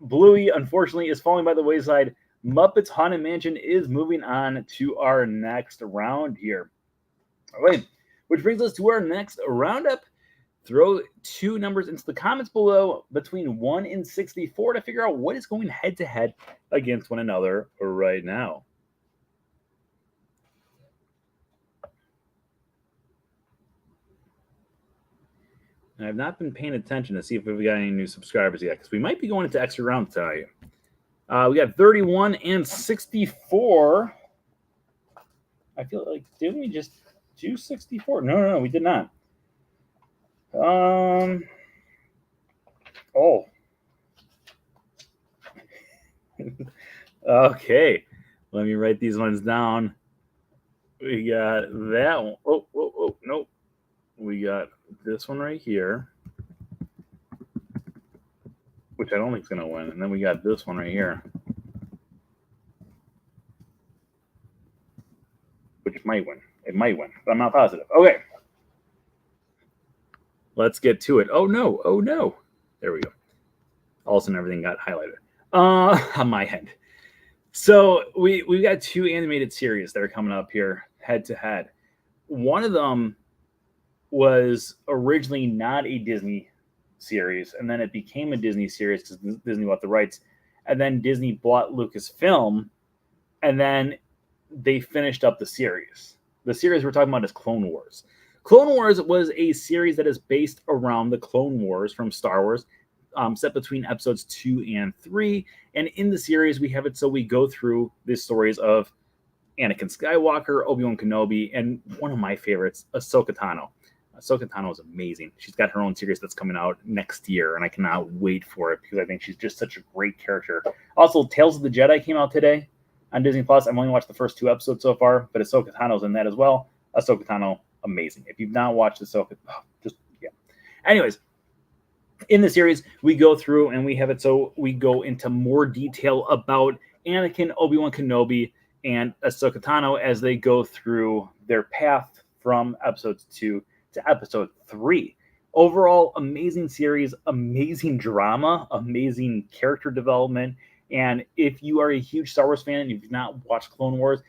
Bluey, unfortunately, is falling by the wayside. Muppets Haunted Mansion is moving on to our next round here. All right, which brings us to our next roundup. Throw two numbers into the comments below between 1 and 64 to figure out what is going head-to-head against one another right now. And I've not been paying attention to see if we've got any new subscribers yet, because we might be going into extra rounds tonight. We got 31 and 64. I feel like, didn't we just do 64? No, we did not. Okay, let me write these ones down. We got that one. Oh, nope. We got this one right here, which I don't think is going to win. And then we got this one right here, which might win. It might win, but I'm not positive. Okay. Let's get to it. Oh, no. There we go. All of a sudden, everything got highlighted on my end. So we've got two animated series that are coming up here head-to-head. One of them was originally not a Disney series, and then it became a Disney series because Disney bought the rights. And then Disney bought Lucasfilm, and then they finished up the series. The series we're talking about is Clone Wars. Clone Wars was a series that is based around the Clone Wars from Star Wars, set between episodes 2 and 3. And in the series, we have it so we go through the stories of Anakin Skywalker, Obi-Wan Kenobi, and one of my favorites, Ahsoka Tano. Ahsoka Tano is amazing. She's got her own series that's coming out next year, and I cannot wait for it because I think she's just such a great character. Also, Tales of the Jedi came out today on Disney+. I've only watched the first 2 episodes so far, but Ahsoka Tano's in that as well. Ahsoka Tano, amazing. If you've not watched Ahsoka, yeah. Anyways, in the series, we go through and we have it so we go into more detail about Anakin, Obi-Wan Kenobi, and Ahsoka Tano as they go through their path from episodes 2 to episode 3. Overall, amazing series, amazing drama, amazing character development. And if you are a huge Star Wars fan and you've not watched Clone Wars,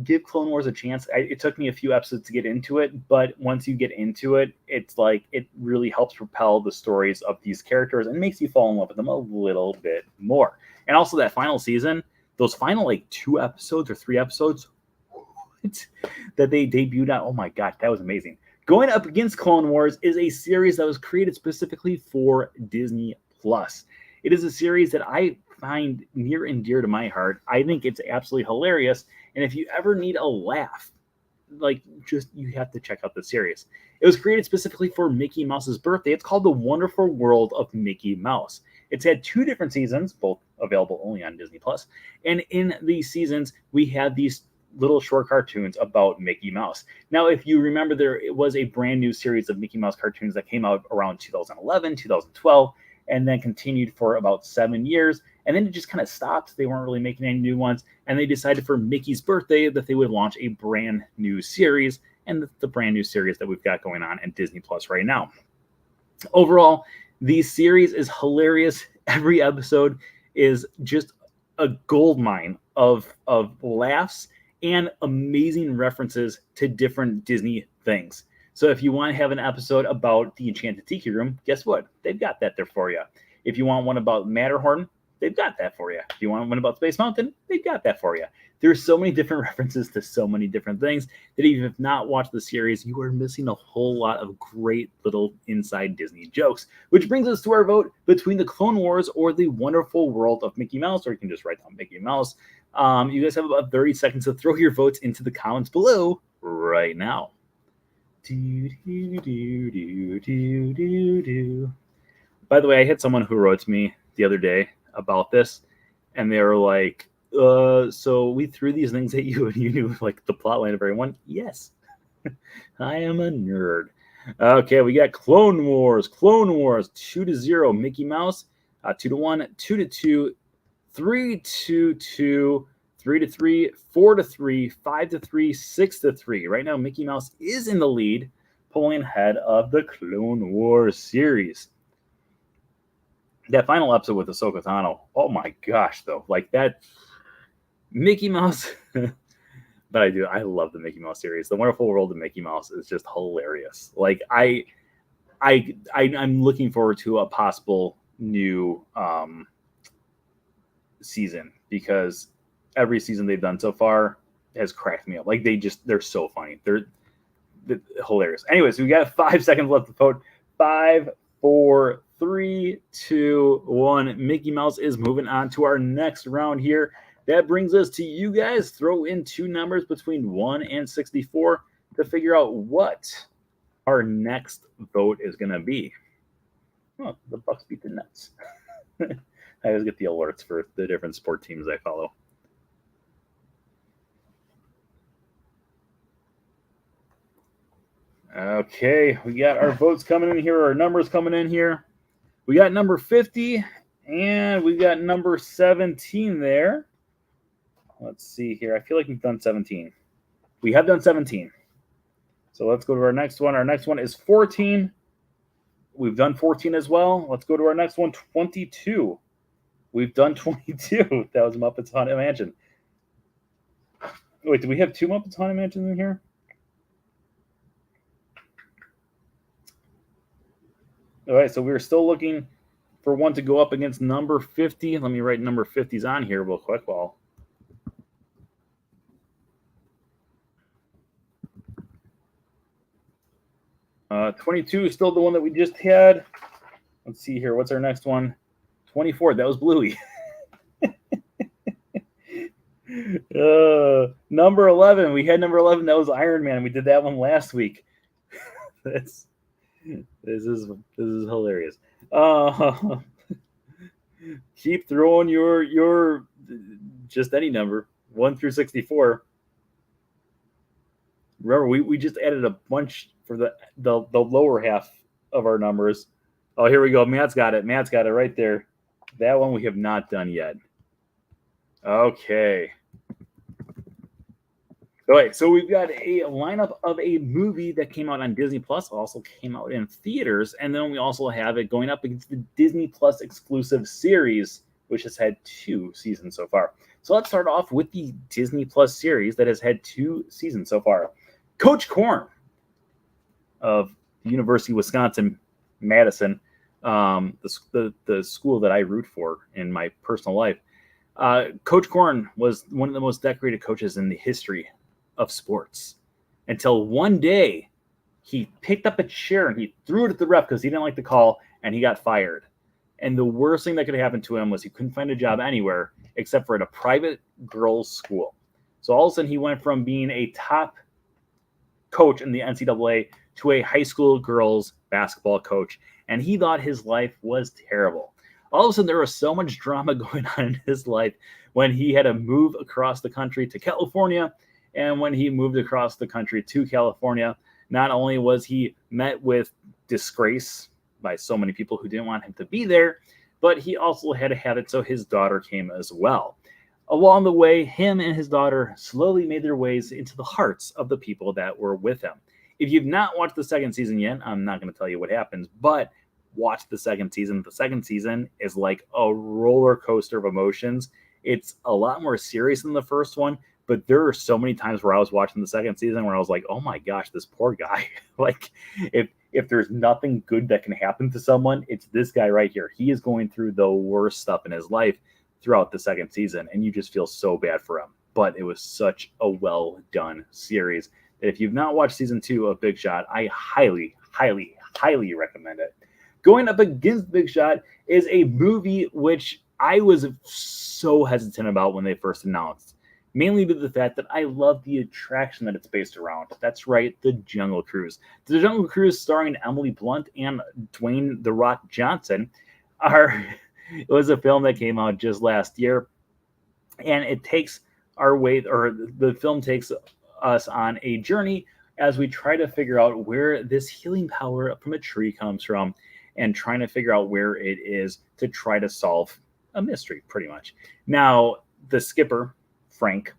give Clone Wars a chance. It took me a few episodes to get into it, but once you get into it, it's like it really helps propel the stories of these characters and makes you fall in love with them a little bit more. And also that final season, those final like 2 episodes or 3 episodes that they debuted on, oh my god, that was amazing. Going up against Clone Wars is a series that was created specifically for Disney+. It is a series that I find near and dear to my heart. I think it's absolutely hilarious. And if you ever need a laugh, you have to check out the series. It was created specifically for Mickey Mouse's birthday. It's called The Wonderful World of Mickey Mouse. It's had 2 different seasons, both available only on Disney+. And in these seasons, we have these little short cartoons about Mickey Mouse. Now, if you remember, there was a brand new series of Mickey Mouse cartoons that came out around 2011, 2012, and then continued for about 7 years. And then it just kind of stopped. They weren't really making any new ones. And they decided for Mickey's birthday that they would launch a brand new series. And the brand new series that we've got going on in Disney Plus right now. Overall, the series is hilarious. Every episode is just a gold mine of laughs and amazing references to different Disney things. So if you want to have an episode about the Enchanted Tiki Room, guess what? They've got that there for you. If you want one about Matterhorn, they've got that for you. If you want one about Space Mountain, they've got that for you. There's so many different references to so many different things that even if you have not watched the series, you are missing a whole lot of great little inside Disney jokes, which brings us to our vote between the Clone Wars or the Wonderful World of Mickey Mouse, or you can just write down Mickey Mouse. You guys have about 30 seconds to throw your votes into the comments below right now. By the way, I had someone who wrote to me the other day about this, and they were like, so we threw these things at you and you knew like the plot line of everyone? Yes. I am a nerd. Okay, we got Clone Wars. 2-0 Mickey Mouse, 2-1, 2-2, 3-2, 3-3, 4-3, 5-3, 6-3. Right now, Mickey Mouse is in the lead, pulling ahead of the Clone Wars series. That final episode with Ahsoka Tano, oh my gosh, though, like that Mickey Mouse. But I love the Mickey Mouse series. The Wonderful World of Mickey Mouse is just hilarious. Like I'm looking forward to a possible new season, because every season they've done so far has cracked me up. Like they're so funny. They're hilarious. Anyways, we got 5 seconds left to vote. 5, 4, 3, 2, 1. Mickey Mouse is moving on to our next round here. That brings us to you guys. Throw in two numbers between 1 and 64 to figure out what our next vote is going to be. Oh, the Bucks beat the Nets. I always get the alerts for the different sport teams I follow. Okay, we got our votes coming in here, our numbers coming in here. We got number 50, and we got number 17 there. Let's see here. I feel like we've done 17. We have done 17. So let's go to our next one. Our next one is 14. We've done 14 as well. Let's go to our next one, 22. We've done 22. That was Muppets Haunted Mansion. Wait, do we have two Muppets Haunted Mansions in here? All right, so we're still looking for one to go up against number 50. Let me write number 50s on here real quick while... 22 is still the one that we just had. Let's see here. What's our next one? 24. That was Bluey. Number 11. We had number 11. That was Iron Man. We did that one last week. This is hilarious. Keep throwing your just any number, 1 through 64. Remember, we just added a bunch for the lower half of our numbers. Oh, here we go. Matt's got it. Matt's got it right there. That one we have not done yet. Okay. All right, so we've got a lineup of a movie that came out on Disney Plus, also came out in theaters, and then we also have it going up against the Disney Plus exclusive series, which has had 2 seasons so far. So let's start off with the Disney Plus series that has had 2 seasons so far. Coach Corn of the University of Wisconsin-Madison, the school that I root for in my personal life. Coach Corn was one of the most decorated coaches in the history of sports, until one day he picked up a chair and he threw it at the ref because he didn't like the call, and he got fired. And the worst thing that could happen to him was he couldn't find a job anywhere except for at a private girls' school. So all of a sudden he went from being a top coach in the NCAA to a high school girls basketball coach, and he thought his life was terrible. All of a sudden there was so much drama going on in his life when he had to move across the country to California And when he moved across the country to California, not only was he met with disgrace by so many people who didn't want him to be there, but he also had to have it so his daughter came as well. Along the way, him and his daughter slowly made their ways into the hearts of the people that were with him. If you've not watched the second season yet, I'm not going to tell you what happens, but watch the second season. The second season is like a roller coaster of emotions. It's a lot more serious than the first one, but there are so many times where I was watching the second season where I was like, oh my gosh, this poor guy. Like, if there's nothing good that can happen to someone, it's this guy right here. He is going through the worst stuff in his life throughout the second season, and you just feel so bad for him. But it was such a well done series that if you've not watched season 2 of Big Shot, I highly, highly, highly recommend it. Going up against Big Shot is a movie which I was so hesitant about when they first announced, mainly due to the fact that I love the attraction that it's based around. That's right, the Jungle Cruise. The Jungle Cruise, starring Emily Blunt and Dwayne "The Rock" Johnson, it was a film that came out just last year, and it takes the film takes us on a journey as we try to figure out where this healing power from a tree comes from, and trying to figure out where it is to try to solve a mystery, pretty much. Now, the skipper, Frank,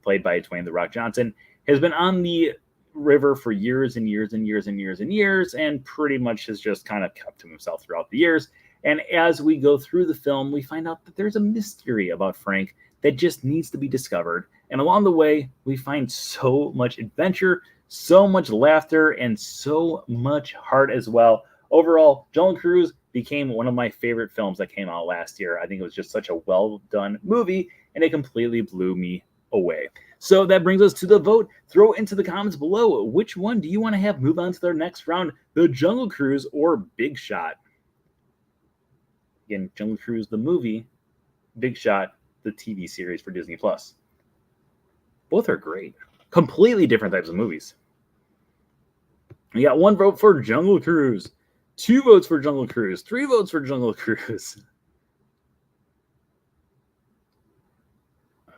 played by Dwayne "The Rock" Johnson, has been on the river for years and years and years and years and years, and pretty much has just kind of kept to himself throughout the years. And as we go through the film, we find out that there's a mystery about Frank that just needs to be discovered. And along the way, we find so much adventure, so much laughter, and so much heart as well. Overall, Jungle Cruise became one of my favorite films that came out last year. I think it was just such a well-done movie, and it completely blew me away. So that brings us to the vote. Throw into the comments below, which one do you want to have move on to their next round, the Jungle Cruise or Big Shot? Again, Jungle Cruise, the movie, Big Shot, the TV series for Disney+. Both are great. Completely different types of movies. We got 1 vote for Jungle Cruise, 2 votes for Jungle Cruise, 3 votes for Jungle Cruise.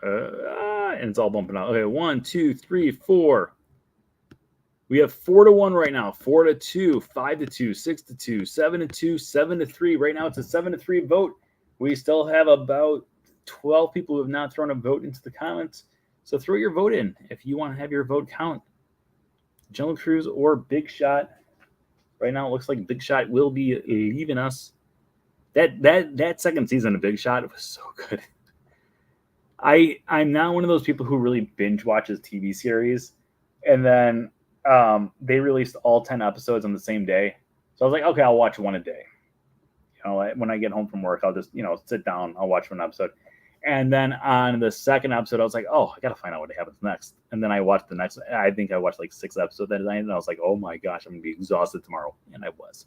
And it's all bumping out. Okay, 1, 2, 3, 4. We have 4-1 right now. 4-2, 5-2, 6-2, 7-2, 7-3. Right now it's a 7-3 vote. We still have about 12 people who have not thrown a vote into the comments. So throw your vote in if you want to have your vote count. Jungle Cruise or Big Shot. Right now it looks like Big Shot will be leaving us. That second season of Big Shot was so good. I'm not one of those people who really binge watches TV series, and then they released all 10 episodes on the same day. So I was like, okay, I'll watch one a day. You know, when I get home from work, I'll just, sit down, I'll watch one episode. And then on the second episode, I was like, oh, I got to find out what happens next. And then I watched the next, I think I watched like 6 episodes that night, and I was like, oh my gosh, I'm going to be exhausted tomorrow. And I was.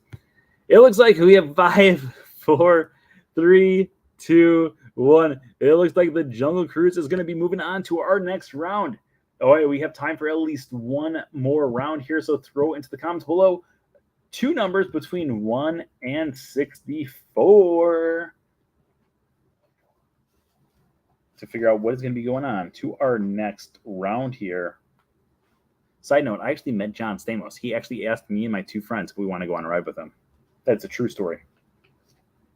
It looks like we have 5, 4, 3, 2, 1. It looks like the Jungle Cruise is going to be moving on to our next round. All right, we have time for at least one more round here, so throw into the comments below 2 numbers between 1 and 64 to figure out what is going to be going on to our next round here. Side note, I actually met John Stamos. He actually asked me and my 2 friends if we want to go on a ride with him. That's a true story.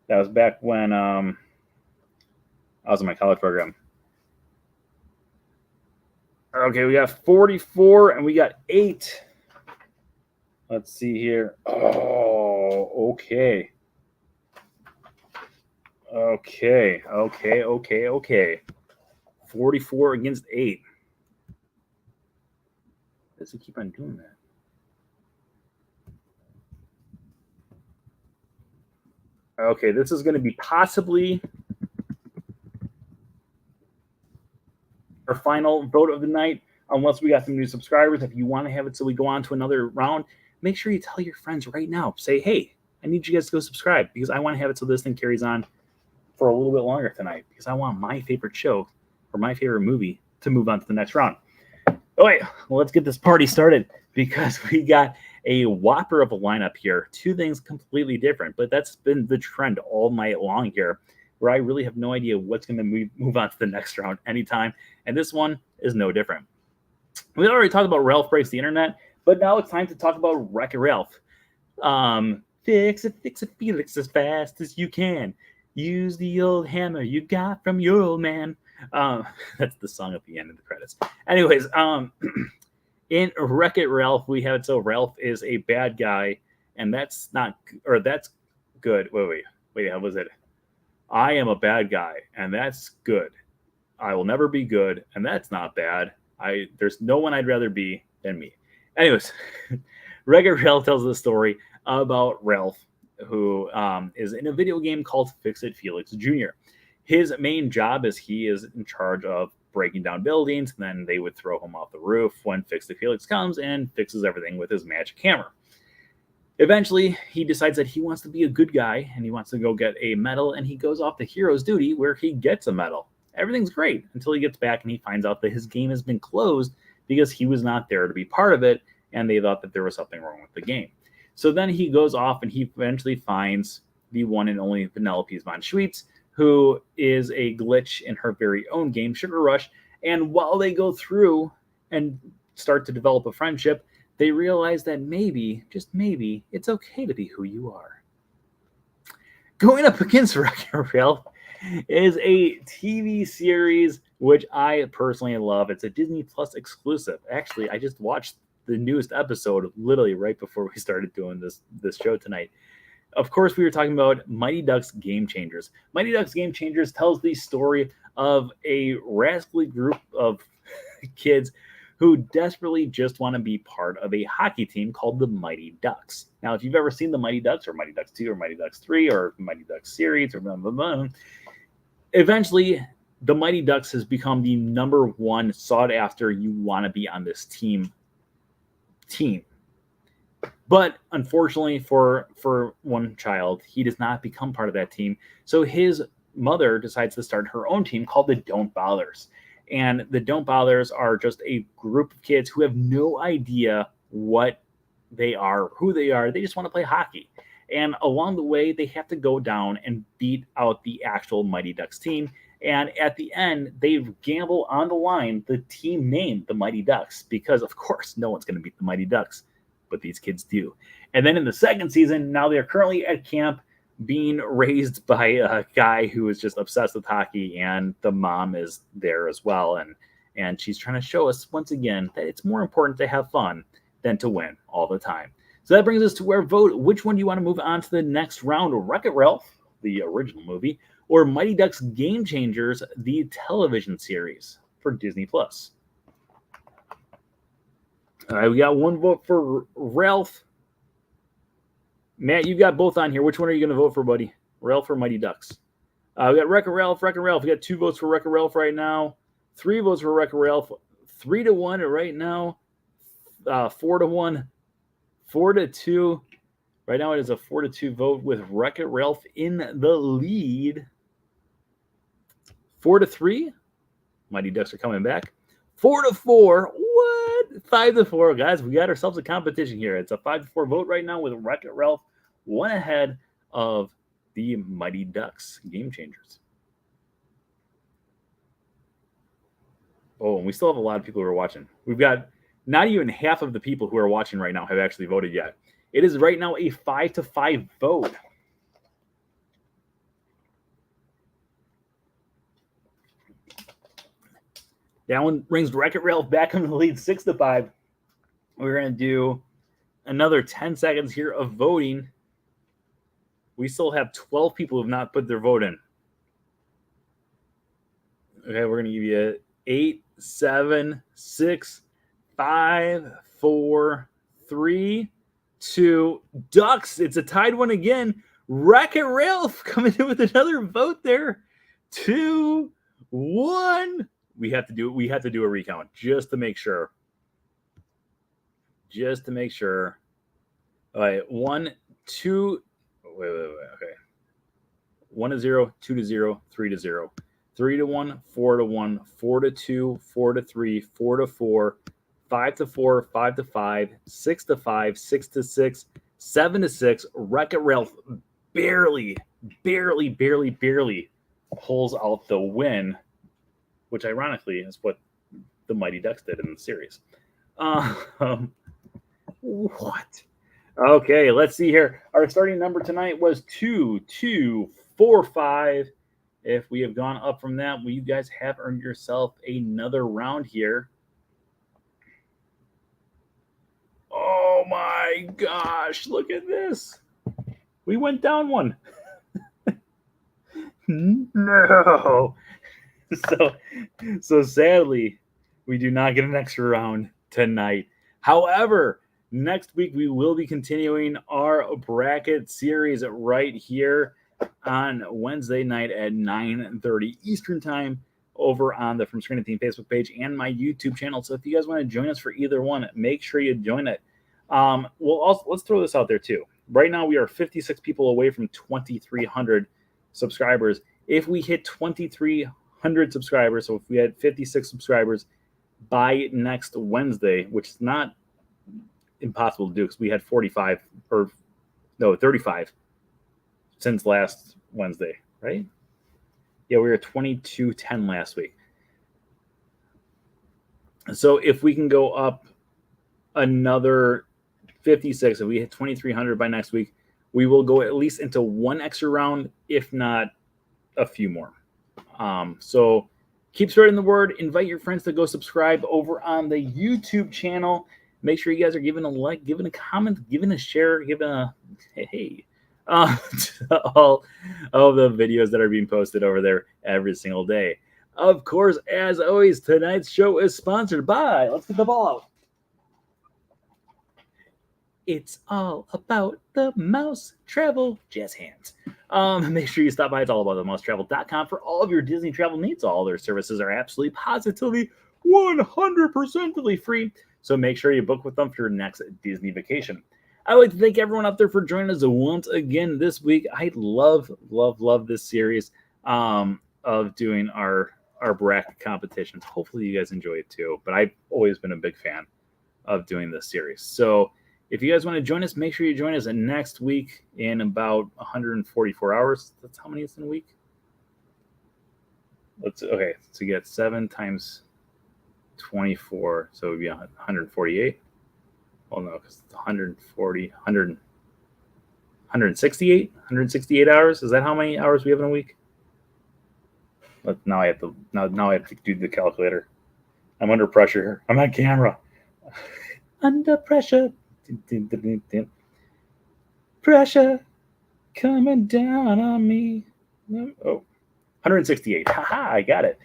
That was back when I was in my college program. Okay, we got 44 and we got 8. Let's see here. Oh, okay. Okay. 44 against 8. Does it keep on doing that? Okay, this is going to be possibly our final vote of the night, unless we got some new subscribers. If you want to have it so we go on to another round, make sure you tell your friends right now. Say, hey, I need you guys to go subscribe, because I want to have it so this thing carries on for a little bit longer tonight, because I want my favorite show or my favorite movie to move on to the next round. All right, well, let's get this party started, because we got a whopper of a lineup here. 2 things completely different, but that's been the trend all night long here, where I really have no idea what's going to move on to the next round anytime, and this one is no different. We already talked about Ralph Breaks the Internet, but now it's time to talk about Wreck-It Ralph. Fix it, Felix, as fast as you can. Use the old hammer you got from your old man. That's the song at the end of the credits. Anyways, in Wreck-It Ralph, we have it so Ralph is a bad guy, and that's not, or that's good. Wait, how was it? I am a bad guy, and that's good. I will never be good, and that's not bad. There's no one I'd rather be than me. Anyways, Wreck-It Ralph tells the story about Ralph, who is in a video game called Fix It Felix Jr. His main job is he is in charge of breaking down buildings, and then they would throw him off the roof when Fix It Felix comes and fixes everything with his magic hammer. Eventually, he decides that he wants to be a good guy, and he wants to go get a medal, and he goes off to hero's duty where he gets a medal. Everything's great until he gets back and he finds out that his game has been closed because he was not there to be part of it, and they thought that there was something wrong with the game. So then he goes off and he eventually finds the one and only Penelope von Schweetz, who is a glitch in her very own game, Sugar Rush. And while they go through and start to develop a friendship, they realize that maybe, just maybe, it's okay to be who you are. Going up against Wreck-It Ralph is a TV series which I personally love. It's a Disney Plus exclusive. Actually, I just watched the newest episode literally right before we started doing this show tonight. Of course, we were talking about Mighty Ducks Game Changers. Mighty Ducks Game Changers tells the story of a rascally group of kids who desperately just want to be part of a hockey team called the Mighty Ducks. Now, if you've ever seen the Mighty Ducks or Mighty Ducks 2 or Mighty Ducks 3 or Mighty Ducks series or blah, blah, blah, eventually the Mighty Ducks has become the number one sought after you want to be on this team. But unfortunately for one child, he does not become part of that team. So his mother decides to start her own team called the Don't Bothers. And the Don't Bothers are just a group of kids who have no idea what they are, who they are. They just want to play hockey. And along the way, they have to go down and beat out the actual Mighty Ducks team. And at the end, they gamble on the line the team name, the Mighty Ducks, because, of course, no one's going to beat the Mighty Ducks, but these kids do. And then in the second season, now they're currently at camp being raised by a guy who is just obsessed with hockey, and the mom is there as well. And she's trying to show us, once again, that it's more important to have fun than to win all the time. So that brings us to our vote. Which one do you want to move on to the next round? Wreck-It Ralph, the original movie, or Mighty Ducks Game Changers, the television series for Disney+. All right, we got one vote for Ralph. Matt, you got both on here. Which one are you going to vote for, buddy? Ralph or Mighty Ducks? We got Wreck-It Ralph. We got 2 votes for Wreck-It Ralph right now. 3 votes for Wreck-It Ralph. 3-1 right now. 4-1. 4-2. Right now it is a 4-2 vote with Wreck-It Ralph in the lead. 4-3. Mighty Ducks are coming back. 4-4. What? 5-4. Guys, we got ourselves a competition here. It's a 5-4 vote right now with Wreck-It Ralph one ahead of the Mighty Ducks Game Changers. Oh, and we still have a lot of people who are watching. We've got not even half of the people who are watching right now have actually voted yet. It is right now a 5-5 vote. That one brings Wreck-It Ralph back in the lead 6-5. We're going to do another 10 seconds here of voting. We still have 12 people who have not put their vote in. Okay, we're going to give you 8, 7, 6, 5, 4, 3, 2. Ducks. It's a tied one again. Wreck-It Ralph coming in with another vote there. 2, 1. We have to do a recount just to make sure. All right, 1, 2. Wait. Okay. 1-0, 2-0, 3-0. 3-1, 4-1, 4-2, 4-3, 4-4, 5-4, 5-5, 6-5, 6-6, 7-6. Wreck-It Ralph barely pulls out the win, which ironically is what the Mighty Ducks did in the series. What? Okay, let's see here. Our starting number tonight was 2245. If we have gone up from that, well, you guys have earned yourself another round here. Oh my gosh, look at this. We went down one. No. So sadly, we do not get an extra round tonight. However, next week we will be continuing our bracket series right here on Wednesday night at 9:30 Eastern time over on the From Screen to Theme Facebook page and my YouTube channel. So if you guys want to join us for either one, make sure you join it. Well, also let's throw this out there too. Right now we are 56 people away from 2,300 subscribers. If we hit 2,300 subscribers, so if we had 56 subscribers by next Wednesday, which is not impossible to do because we had 45 or no 35 since last Wednesday, right? Yeah, we were 2210 last week. So if we can go up another 56, if we hit 2,300 by next week, we will go at least into one extra round, if not a few more. So keep spreading the word. Invite your friends to go subscribe over on the YouTube channel. Make sure you guys are giving a like, giving a comment, giving a share, giving a hey to all of the videos that are being posted over there every single day. Of course, as always, tonight's show is sponsored by, let's get the ball out. It's all about the mouse travel jazz hands. Make sure you stop by. It's all about the mousetravel.com for all of your Disney travel needs. All their services are absolutely positively 100% free. So make sure you book with them for your next Disney vacation. I'd like to thank everyone out there for joining us once again this week. I love this series of doing our bracket competitions. Hopefully you guys enjoy it too. But I've always been a big fan of doing this series. So if you guys want to join us, make sure you join us next week in about 144 hours. That's how many is in a week? Okay. So you get 7 times 24, so it would be 148. Well, no, because it's 140, 100, 168 hours. Is that how many hours we have in a week? But now I have to do the calculator. I'm under pressure. I'm on camera. Under pressure. Pressure coming down on me. Oh, 168. Haha, I got it.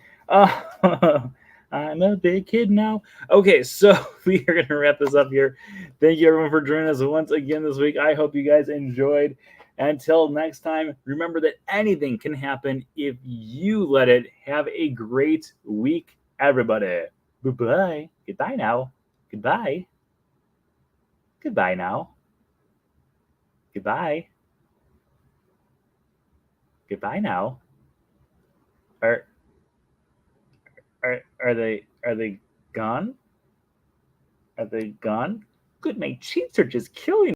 I'm a big kid now. Okay, so we are going to wrap this up here. Thank you, everyone, for joining us once again this week. I hope you guys enjoyed. Until next time, remember that anything can happen if you let it. Have a great week, everybody. Bye-bye. Goodbye now. Goodbye. Goodbye now. Goodbye. Goodbye now. Are they gone? Are they gone? Good, my cheeks are just killing